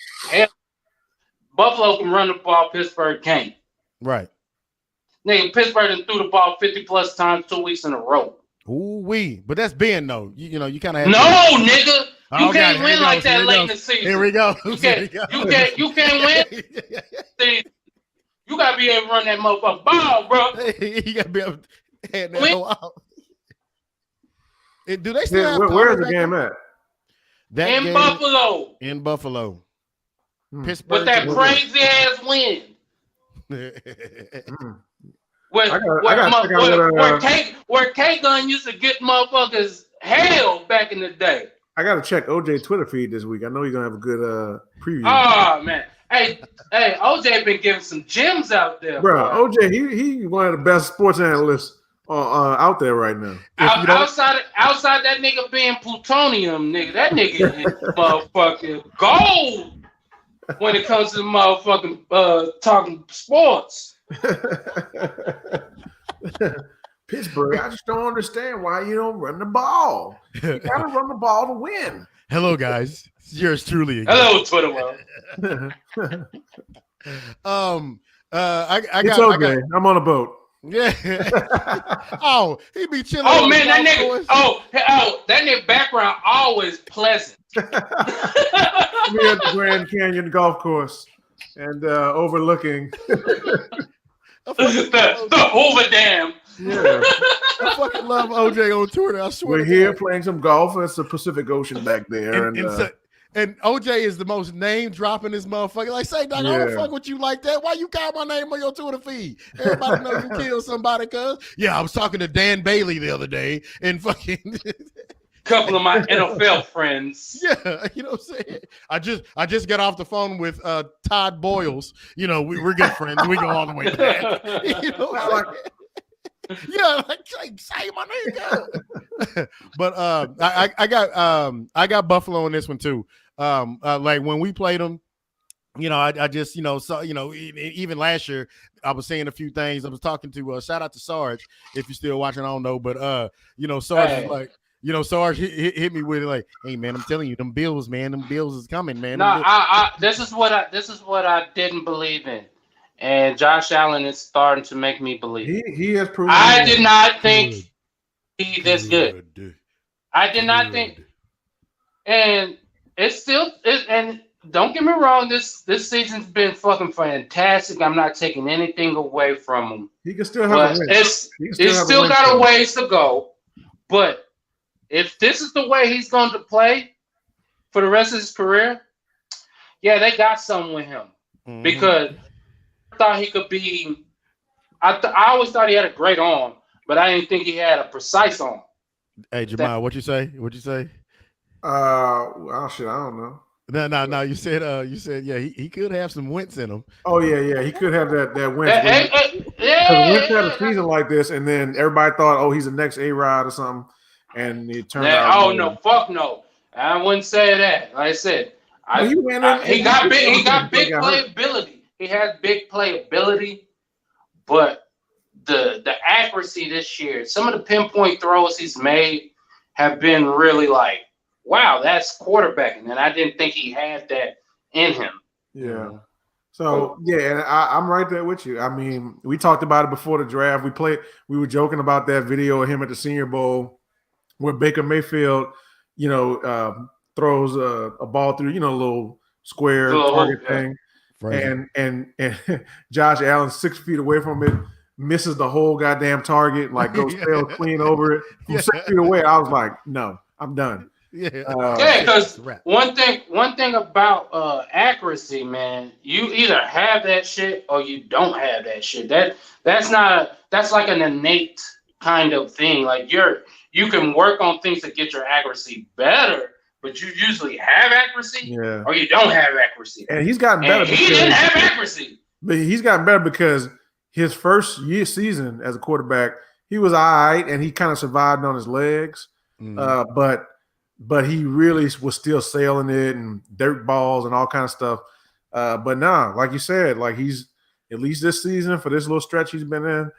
Buffalo can run the ball. Pittsburgh can't. Right. Nigga, Pittsburgh threw the ball 50+ times 2 weeks in a row. Ooh-wee. But that's Ben, though. You kind of have nigga. You can't win like that late in the season. Here we go. You can't win. See, you got to be able to run that motherfucker ball, bro. You got to be able to hand that whole out. Do they still have where's the game at? Buffalo. In Buffalo. Pittsburgh with that crazy ass win. Where K-Gun used to get motherfuckers hell back in the day. I gotta check OJ Twitter feed this week. I know you're gonna have a good preview. Oh man. Hey, OJ been giving some gems out there. Bro, OJ, he one of the best sports analysts out there right now. Outside that nigga being plutonium, nigga, that nigga is motherfucking gold when it comes to motherfucking talking sports. Pittsburgh, I just don't understand why you don't run the ball. You gotta run the ball to win. Hello, guys. It's yours truly. Again. Hello, Twitter world. I got. I'm on a boat. Yeah. Oh, he be chilling. Oh man, that nigga. Oh, that nigga background always pleasant. We're at the Grand Canyon golf course and overlooking the Hoover Dam. Yeah, I fucking love OJ on Twitter. I swear. We're here playing some golf. It's the Pacific Ocean back there, and OJ is the most name dropping this motherfucker. Like, say, dog, I don't fuck with you like that. Why you call my name on your Twitter feed? Everybody know you killed somebody, cuz. Yeah, I was talking to Dan Bailey the other day and fucking couple of my NFL friends. Yeah, you know what I'm saying? I just got off the phone with Todd Boyles. You know, we're good friends. We go all the way back. You know, yeah, like say my name. But I got Buffalo in this one too. Like when we played them, you know, I just, you know, so, you know, even last year I was saying a few things. I was talking to shout out to Sarge if you're still watching. I don't know, but you know, Sarge is like, you know, Sarge hit me with it like, hey man, I'm telling you, them Bills is coming, man. No, this is what I didn't believe in. And Josh Allen is starting to make me believe. He has proven. I did not think he this good. I did not think, and it's still. And don't get me wrong, this season's been fucking fantastic. I'm not taking anything away from him. He can still have a win. It's still got a ways to go. But if this is the way he's going to play for the rest of his career, yeah, they got something with him because. Thought he could be. I always thought he had a great arm, but I didn't think he had a precise arm. Hey Jamal, what'd you say? Oh shit, I don't know. No. You said yeah, he could have some Wentz in him. Oh yeah, he could have that Wentz. Wentz had a season like this, and then everybody thought, oh, he's the next A-Rod or something, and it turned out. Oh no, fuck no, I wouldn't say that. Like I said, he got big playability. He has big playability, but the accuracy this year, some of the pinpoint throws he's made have been really like, wow, that's quarterbacking. And I didn't think he had that in him. Yeah. So, yeah, and I'm right there with you. I mean, we talked about it before the draft. We were joking about that video of him at the Senior Bowl where Baker Mayfield, you know, throws a ball through, you know, a little square target thing. Right. And Josh Allen 6 feet away from it misses the whole goddamn target, like goes tail clean over it from 6 feet away. I was like, no, I'm done. Because one thing about accuracy, man, you either have that shit or you don't have that shit. That's like an innate kind of thing. Like you can work on things to get your accuracy better. But you usually have accuracy, or you don't have accuracy. And he's gotten better. He didn't have accuracy. But he's gotten better because his first season as a quarterback, he was all right, and he kind of survived on his legs. But he really was still sailing it and dirt balls and all kind of stuff. But now, like you said, like he's at least this season for this little stretch he's been in.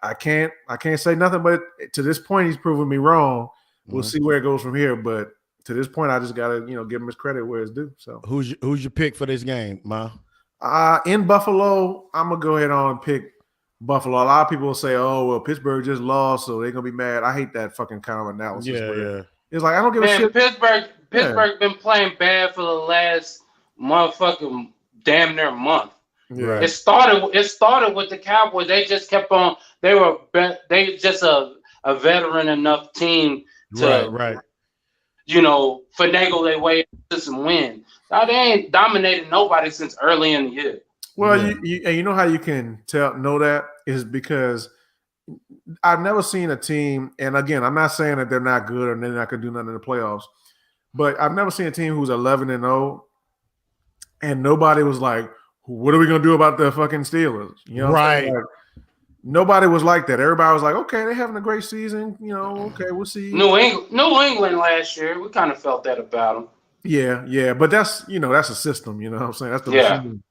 I can't say nothing, but to this point, he's proven me wrong. We'll see where it goes from here, but. To this point, I just gotta, you know, give him his credit where it's due. So, who's your pick for this game, Ma? In Buffalo, I'm gonna go ahead on and pick Buffalo. A lot of people will say, "Oh, well, Pittsburgh just lost, so they're gonna be mad." I hate that fucking kind of analysis. Yeah. It's like I don't give a shit. Pittsburgh been playing bad for the last motherfucking damn near month. Yeah. It started with the Cowboys. They just kept on. They just a veteran enough team to right. You know, finagle their way to some win. Now, they ain't dominated nobody since early in the year. Well, you know how you can know that is because I've never seen a team, and again, I'm not saying that they're not good or they're not going to do nothing in the playoffs, but I've never seen a team who's 11-0, and nobody was like, what are we going to do about the fucking Steelers? You know, right. nobody was like that. Everybody was like, okay, they're having a great season. You know, okay, we'll see. New England last year, we kind of felt that about them. Yeah, but that's that's a system. You know what I'm saying? That's the machine.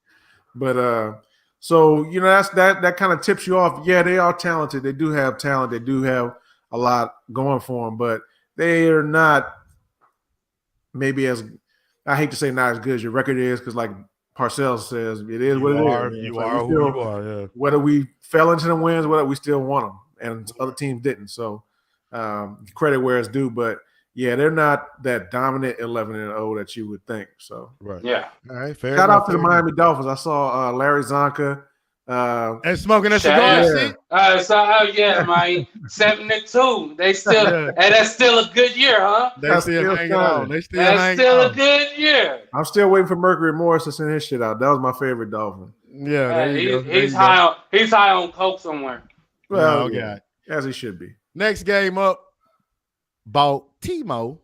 But so that kind of tips you off. Yeah, they are talented. They do have talent. They do have a lot going for them, but they are not maybe as, I hate to say not as good as your record is, because like Parcells says, it is what it is. You are who you are. Yeah. Whether we fell into the wins, whether we still won them, and other teams didn't. So credit where it's due, but yeah, they're not that dominant 11-0 that you would think. So right, yeah. All right, fair. Shout out to the Miami Dolphins. I saw Larry Zonka and smoking a cigar. Yeah, man, 7-2. They still, and that's still a good year, huh? They still hanging on. That's still a good year. I'm still waiting for Mercury Morris to send his shit out. That was my favorite Dolphin. Yeah, he's high on coke somewhere. Well, yeah, as he should be. Next game up, Baltimore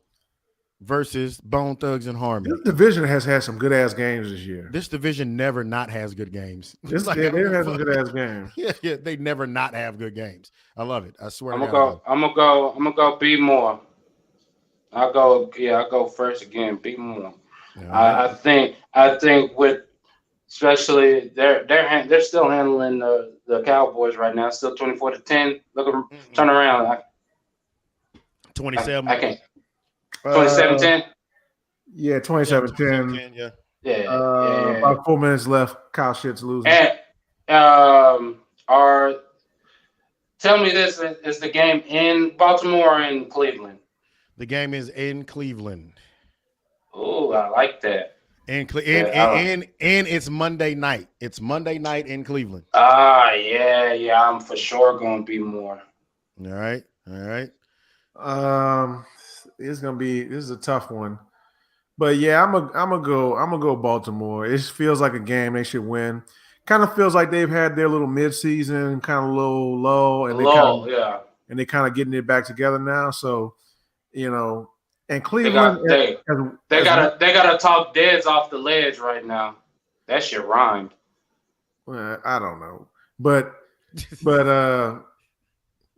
versus Bone Thugs and Harmony. This division has had some good ass games this year. This division never not has good games. They have some good ass games. Yeah, they never not have good games. I love it. I swear. I'm gonna go be more. I'll go first again. Be more. Yeah. I think with especially they're still handling the Cowboys right now. Still 24-10. Look at them turn around. 27. I can't. 27-10. Yeah, 27-10. Yeah. About 4 minutes left. Kyle Shit's losing. And tell me this: is the game in Baltimore or in Cleveland? The game is in Cleveland. Oh, I like that. And it's Monday night. It's Monday night in Cleveland. Yeah. I'm for sure gonna be more. All right. This is a tough one, but yeah, I'm gonna go Baltimore. It feels like a game they should win. Kind of feels like they've had their little midseason, kind of low, and they kind of getting it back together now. So, and Cleveland, they gotta talk Deads off the ledge right now. That shit rhymed. Well, I don't know, but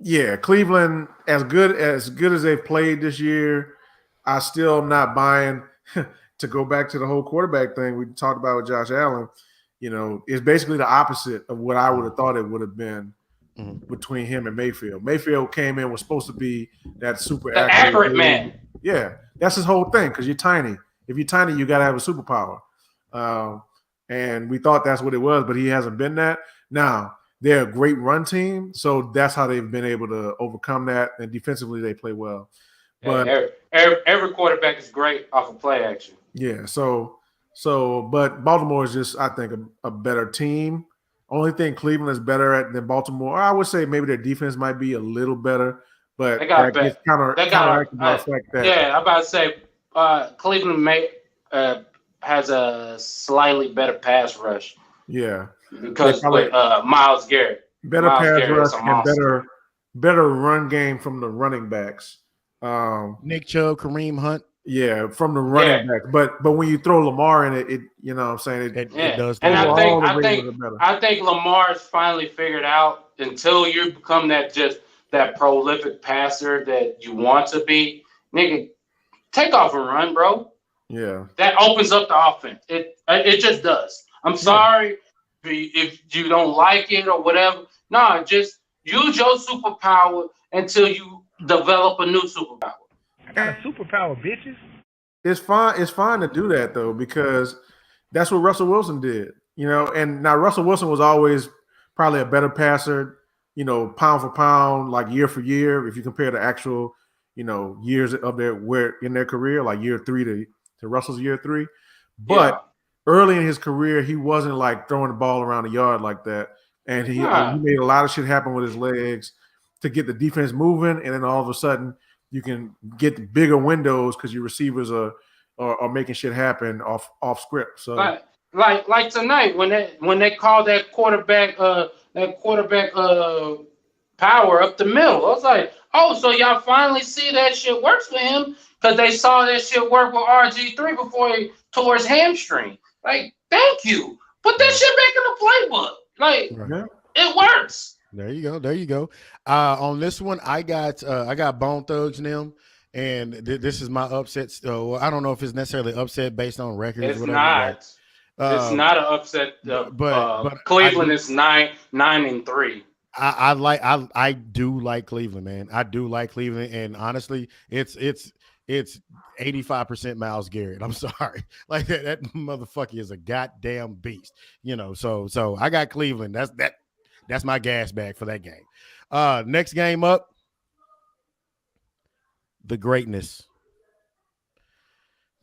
yeah, Cleveland, as good as they've played this year, I still not buying. To go back to the whole quarterback thing we talked about with Josh Allen, it's basically the opposite of what I would have thought it would have been between him and Mayfield. Mayfield came in, was supposed to be that super accurate man. Yeah, that's his whole thing, because you're tiny. If you're tiny, you got to have a superpower. And we thought that's what it was, but he hasn't been that. Now, they're a great run team, so that's how they've been able to overcome that. And defensively, they play well. But every quarterback is great off of play action. Yeah, but Baltimore is just, I think, a better team. Only thing Cleveland is better at than Baltimore, I would say maybe their defense might be a little better, but they got better. Yeah, I'm about to say Cleveland has a slightly better pass rush. Yeah, because with Myles Garrett, better pass rush and better run game from the running backs. Nick Chubb, Kareem Hunt. Yeah, from the running back. But when you throw Lamar in it, you know what I'm saying? It does. And I think Lamar's finally figured out, until you become that prolific passer that you want to be, nigga, take off and run, bro. Yeah. That opens up the offense. It just does. I'm sorry if you don't like it or whatever. No, just use your superpower until you develop a new superpower. I got a superpower, bitches. It's fine to do that though, because that's what Russell Wilson did. And now Russell Wilson was always probably a better passer, pound for pound, like year for year, if you compare the actual, years of their career, like year 3 to Russell's year 3. But early in his career, he wasn't like throwing the ball around the yard like that. And he made a lot of shit happen with his legs to get the defense moving, and then all of a sudden you can get bigger windows because your receivers are making shit happen off script. So like tonight when they called that quarterback power up the middle, I was like, oh, so y'all finally see that shit works for him, because they saw that shit work with RG3 before he tore his hamstring. Like, thank you. Put that shit back in the playbook. Like, it works. There you go. There you go. On this one, I got Bone Thugs and them, and this is my upset. So I don't know if it's necessarily upset based on records, It's or whatever. not. It's But, not an upset. but Cleveland is 9-3. I do like Cleveland, man. I do like Cleveland, and honestly, it's 85% Myles Garrett. I'm sorry, like that motherfucker is a goddamn beast, So I got Cleveland. That's my gas bag for that game. Next game up, the Greatness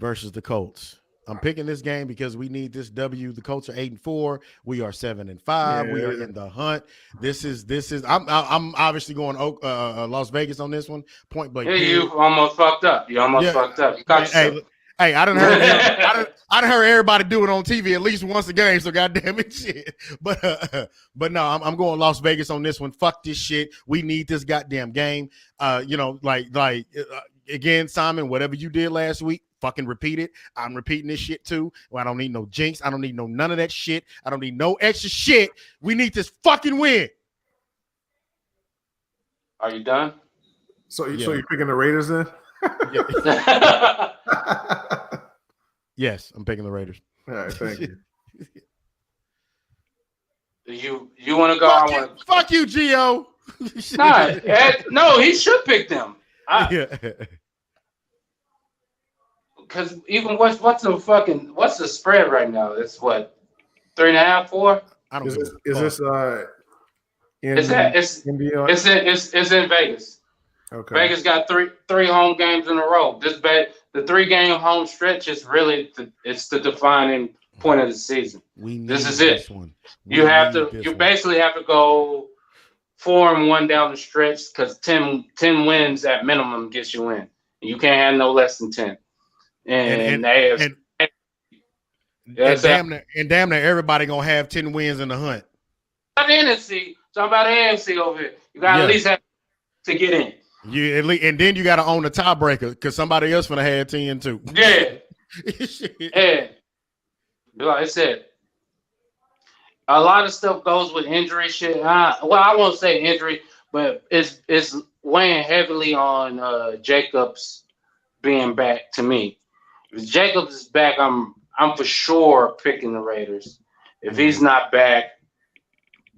versus the Colts. I'm picking this game because we need this W. The Colts are 8-4. We are 7-5. Yeah. We are in the hunt. This is. I'm obviously going Las Vegas on this one. Point blank. Yeah, you almost fucked up. You almost fucked up. You got yourself. Hey, I done heard everybody do it on TV at least once a game. So goddamn it, shit. But no, I'm going Las Vegas on this one. Fuck this shit. We need this goddamn game. Again, Simon, whatever you did last week, fucking repeat it. I'm repeating this shit too. Well, I don't need no jinx. I don't need none of that shit. I don't need no extra shit. We need this fucking win. Are you done? So you're picking the Raiders then? Yes, I'm picking the Raiders. All right, thank you. You want to go? Fuck you, Gio. No, he should pick them. Yeah. Because even what's the spread right now? It's what, 3.5, 4? I don't know. Is this it's in Vegas. Okay. Vegas got three home games in a row. The 3-game home stretch is really it's the defining point of the season. This is it. You basically have to go 4-1 down the stretch because 10 wins at minimum gets you in. You can't have no less than 10. And damn near everybody gonna have 10 wins in the hunt. NFC, talking about AFC over here. You got to at least have to get in. And then you got to own the tiebreaker because somebody else gonna have 10 too. Yeah, yeah. Like I said, a lot of stuff goes with injury shit. I won't say injury, but it's weighing heavily on Jacobs being back to me. If Jacobs is back, I'm for sure picking the Raiders. If he's not back,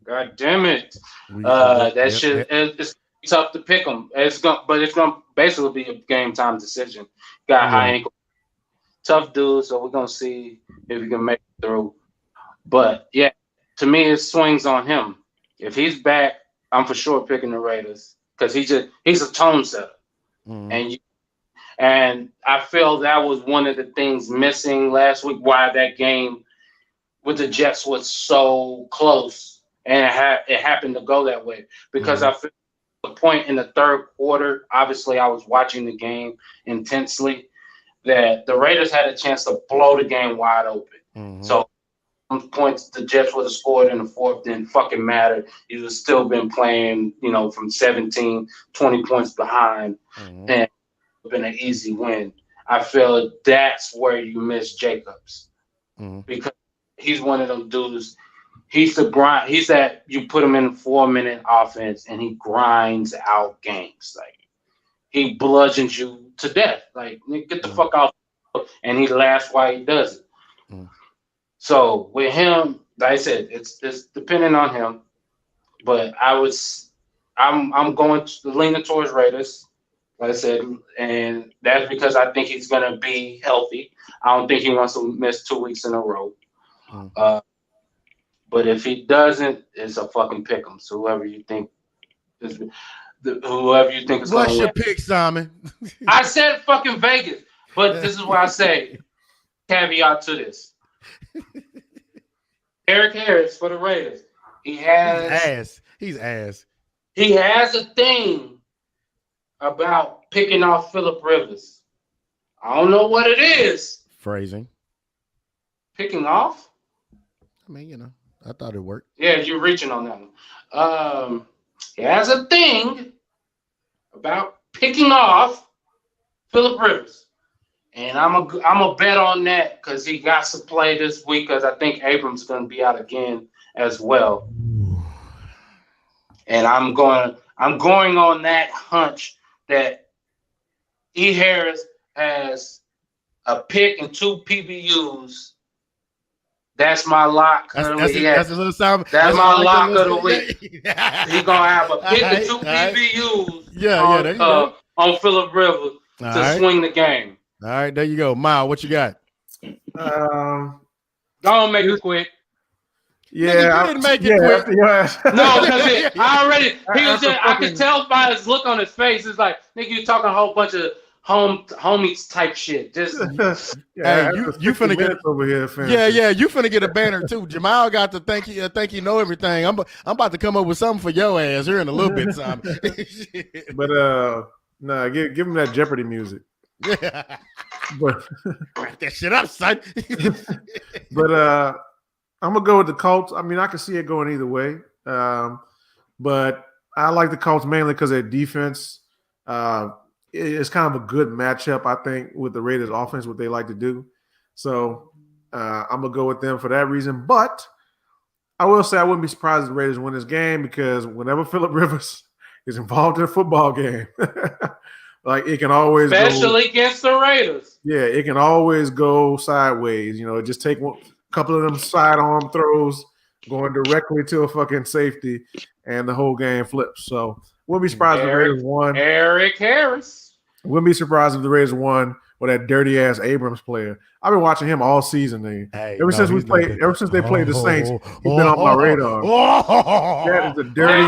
god damn it, it's tough to pick him. It's gonna basically be a game time decision. Got high ankle, tough dude. So we're gonna see if he can make it through. But yeah, to me, it swings on him. If he's back, I'm for sure picking the Raiders because he's a tone setter, and I feel that was one of the things missing last week. Why that game with the Jets was so close, and it happened to go that way because I feel the point in the third quarter. Obviously, I was watching the game intensely. That the Raiders had a chance to blow the game wide open. So points the Jets would have scored in the fourth didn't fucking matter. You would still been playing, from 17, 20 points behind, and been an easy win. I feel that's where you miss Jacobs because he's one of them dudes. He's the grind. He's that you put him in a 4-minute offense and he grinds out games. Like he bludgeons you to death. Like get the fuck out, and he laughs while he does it. So with him, like I said, it's depending on him. But I'm going to leaning towards Raiders. Like I said, and that's because I think he's going to be healthy. I don't think he wants to miss 2 weeks in a row. But if he doesn't, it's a fucking pick 'em. So whoever you think is going to win. What's your pick, Simon? I said fucking Vegas, but this is what I say. Caveat to this. Eric Harris for the Raiders. He's ass. He has a thing about picking off Phillip Rivers. I don't know what it is. Phrasing. Picking off? I mean, I thought it worked. Yeah, you're reaching on that one. He has a thing about picking off Phillip Rivers. And I'm a bet on that because he got to play this week because I think Abrams is going to be out again as well. and I'm going on that hunch that E. Harris has a pick and 2 PBUs. That's my lock. That's a little sound. That's my lock of the week. He gonna have a pick and 2 PBUs on Phillip Rivers to swing the game. All right, there you go. Mile, what you got? Don't make it quick. Yeah, you didn't make it quick. No, because I could tell by his look on his face. It's like, nigga, you talking a whole bunch of homies type shit. Just hey, you finna get over here, fam. Yeah, you finna get a banner too. Jamal got to think he know everything. I'm about to come up with something for your ass here in a little bit, Simon. But nah, give him that Jeopardy music. But wrap that shit up, son. But I'm gonna go with the Colts. I mean, I can see it going either way. But I like the Colts mainly because their defense. It's kind of a good matchup, I think, with the Raiders' offense, what they like to do. So I'm gonna go with them for that reason. But I will say I wouldn't be surprised if the Raiders win this game because whenever Phillip Rivers is involved in a football game, like it can always especially against the Raiders. Yeah, it can always go sideways. You know, just take a couple of them sidearm throws going directly to a fucking safety, and the whole game flips. So wouldn't be surprised if the Raiders won. Eric Harris. Wouldn't be surprised if the Raiders won with that dirty ass Abrams player. I've been watching him all season. Ever since they played the Saints, he's been on my radar. That is a dirty.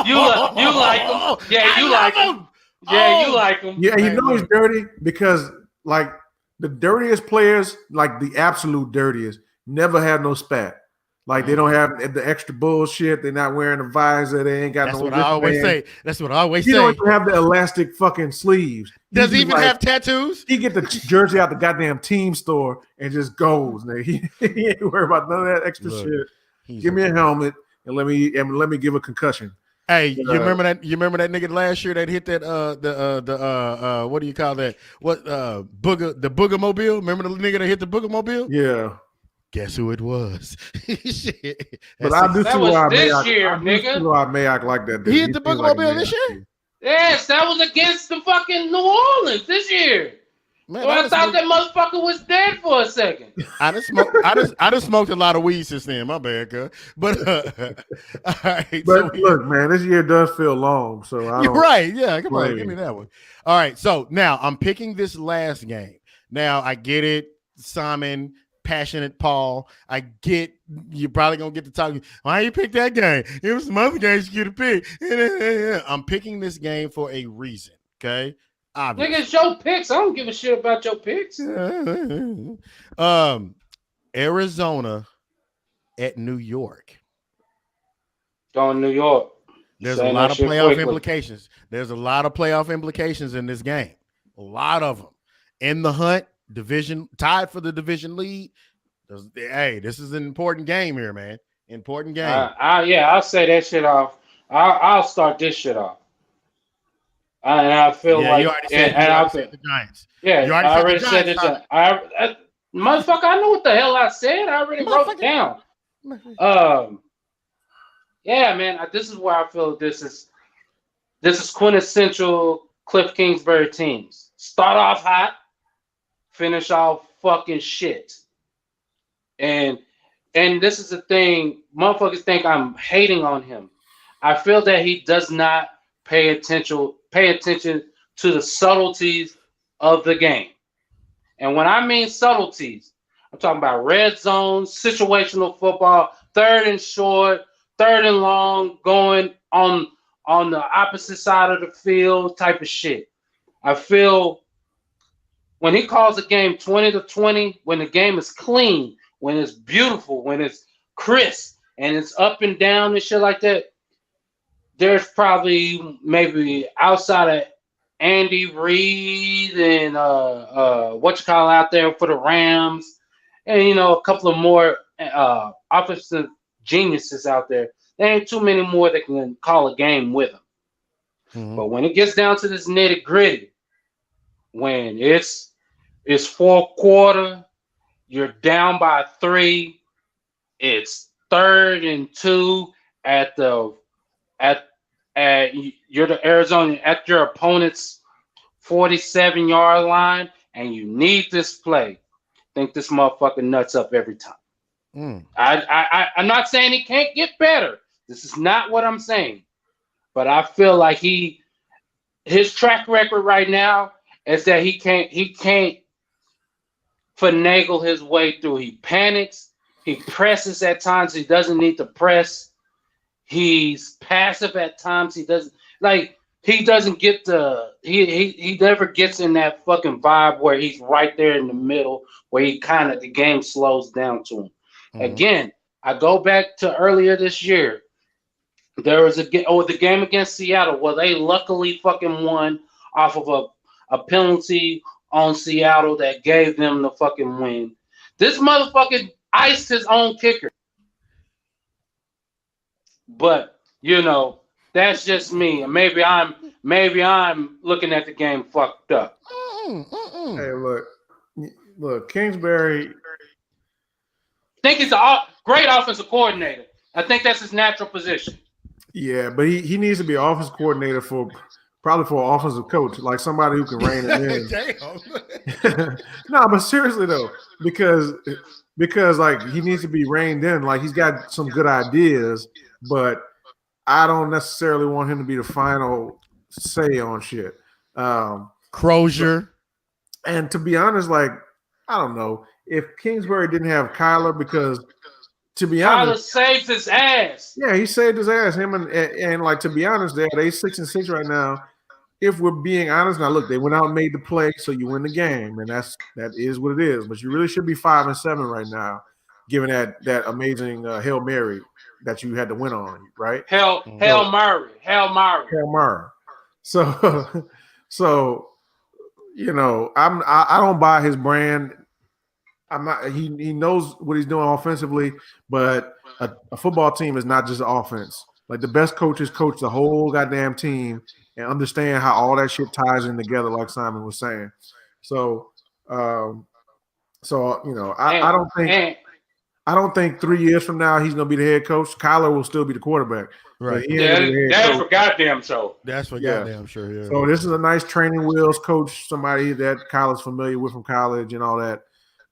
You like him? Yeah, you like him. Yeah, you like him. Yeah, you know he's dirty because like the dirtiest players, like the absolute dirtiest, never have no spat. Like they don't have the extra bullshit. They're not wearing a visor. They ain't got That's no. What I always say. That's what I always say. He don't even have the elastic fucking sleeves. Does he even have tattoos? He get the jersey out the goddamn team store and just goes. He ain't worried about none of that extra shit. Give me a helmet and let me give a concussion. Hey, you remember that? You remember that nigga last year that hit that what do you call that? The Boogermobile? Remember the nigga that hit the Boogermobile? Yeah. Guess who it was? But I do see why Mayock like that. He hit the Boogermobile this year? Yes, that was against the fucking New Orleans this year. Man, so I thought that motherfucker was dead for a second. I just smoked a lot of weed since then. My bad, girl. But all right. But look, man, this year does feel long. So you're right. Yeah, come on, give me that one. All right. So now I'm picking this last game. Now I get it, Simon. Passionate Paul, I get you're probably gonna get to talk. Why you pick that game? It was some other games you could have picked. I'm picking this game for a reason. Okay, obviously. Nigga, it's your picks. I don't give a shit about your picks. Arizona at New York. Going New York. There's a lot of playoff implications. There's a lot of playoff implications in this game. A lot of them in the hunt. Division tied for the division lead. Hey, this is an important game here, man. Important game. I'll say that shit off. I'll start this shit off. And I feel like you already said the Giants. Yeah, I already said it. Motherfucker, I know what the hell I said. I already wrote it down. Yeah, man. This is where I feel this is quintessential Cliff Kingsbury teams. Start off hot. Finish off fucking shit. And this is the thing, motherfuckers think I'm hating on him. I feel that he does not pay attention to the subtleties of the game. And when I mean subtleties, I'm talking about red zone, situational football, third and short, third and long, going on the opposite side of the field type of shit. I feel when he calls a game 20-20, when the game is clean, when it's beautiful, when it's crisp, and it's up and down and shit like that, there's probably maybe outside of Andy Reid and out there for the Rams, and a couple of more offensive geniuses out there. There ain't too many more that can call a game with him. Mm-hmm. But when it gets down to this nitty gritty, when it's fourth quarter, you're down by 3, it's 3rd and 2 at you're the Arizona at your opponent's 47-yard line, and you need this play. Think this motherfucker nuts up every time. I'm not saying he can't get better. This is not what I'm saying. But I feel like his track record right now is that he can't finagle his way through. He panics. He presses at times. He doesn't need to press. He's passive at times. He doesn't get he never gets in that fucking vibe where he's right there in the middle where the game slows down to him. Again, I go back to earlier this year. There was the game against Seattle where they luckily fucking won off of a penalty on Seattle that gave them the fucking win. This motherfucker iced his own kicker. But that's just me. And maybe I'm looking at the game fucked up. Hey, look, Kingsbury. I think he's a great offensive coordinator. I think that's his natural position. Yeah, but he needs to be an offensive coordinator probably for an offensive coach, like somebody who can rein it in. No, but seriously though, because like he needs to be reined in. Like he's got some good ideas, but I don't necessarily want him to be the final say on shit. Crozier. And to be honest, like I don't know if Kingsbury didn't have Kyler because. To be honest, Kyler saved his ass. Yeah, he saved his ass. Him and like to be honest, they 6-6 right now. If we're being honest, now look, they went out and made the play, so you win the game, and that is what it is. But you really should be 5-7 right now, given that amazing Hail Mary that you had to win on, right? Hail Murray. So I don't buy his brand. I'm not. He knows what he's doing offensively, but a football team is not just offense. Like the best coaches coach the whole goddamn team and understand how all that shit ties in together, like Simon was saying. So, I don't think 3 years from now he's gonna be the head coach. Kyler will still be the quarterback. Right. That's for goddamn sure. That's for goddamn sure. Yeah. So this is a nice training wheels coach, somebody that Kyler's familiar with from college and all that.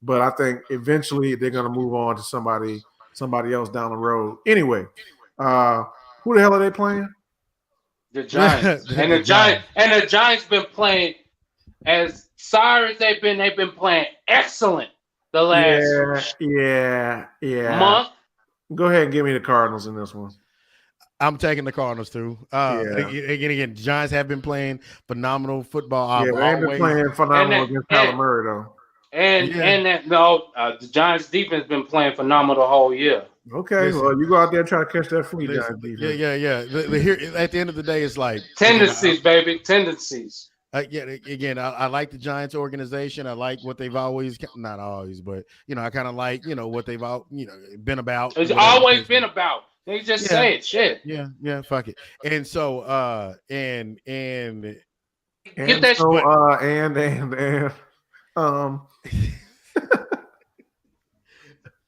But I think eventually they're gonna move on to somebody else down the road. Anyway, who the hell are they playing? The Giants. the Giants been playing as sorry as they've been playing excellent the last month. Go ahead and give me the Cardinals in this one. I'm taking the Cardinals too. Again, Giants have been playing phenomenal football. They've been playing phenomenal against Kyler Murray though. The Giants defense been playing phenomenal the whole year. Okay, well, you go out there and try to catch that free Giants defense. Yeah. Here at the end of the day, it's like tendencies, baby, tendencies. I like the Giants organization. I like what they've always, not always, but I kind of like what they've been about. It's always been about. They just say it, shit. Yeah, fuck it. And so, and get that so,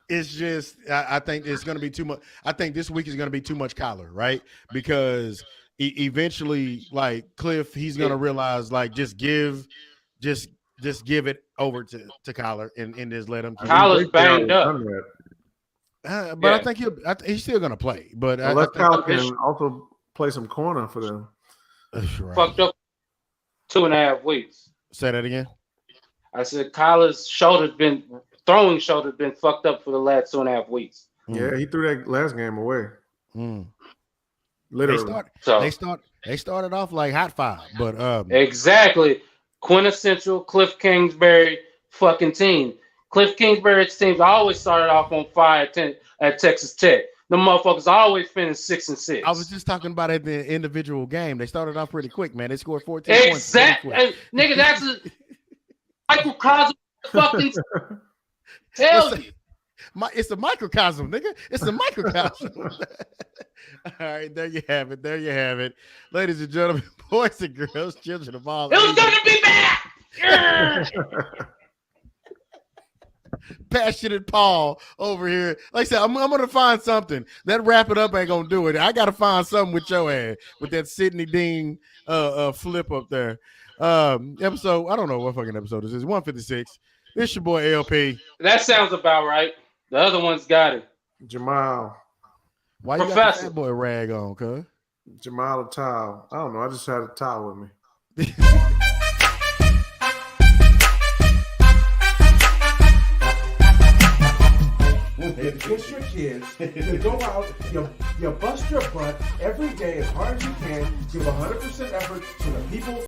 it's just I think it's going to be too much. I think this week is going to be too much Kyler, right? Because eventually, like Cliff, he's going to realize like just give it over to Kyler and just let him. Kyler's banged up. But I think he's still going to play. But Kyler can also play some corner for them. Right. Fucked up 2.5 weeks. Say that again. I said Kyler's throwing shoulder's been fucked up for the last 2.5 weeks. Yeah, he threw that last game away. Literally. They started off like hot fire, but exactly. Quintessential Cliff Kingsbury fucking team. Cliff Kingsbury's teams always started off on fire at Texas Tech. The motherfuckers always finished 6-6. I was just talking about at the individual game. They started off pretty quick, man. They scored 14 points. Exactly. Nigga, that's a microcosm fucking tell you. It's a microcosm, nigga. It's a microcosm. All right, there you have it. Ladies and gentlemen, boys and girls, children of all ages. It was gonna be bad. passionate Paul over here. Like I said, I'm gonna find something. That wrap it up ain't gonna do it. I gotta find something with your ass with that Sidney Dean flip up there. Episode, I don't know what fucking episode this is. 156. This your boy LP. That sounds about right. The other one's got it. Jamal. Why you got the fat boy rag on, cuz? Jamal a towel. I don't know. I just had a towel with me. If it's your kids, you go out, you bust your butt every day as hard as you can, give 100% effort to the people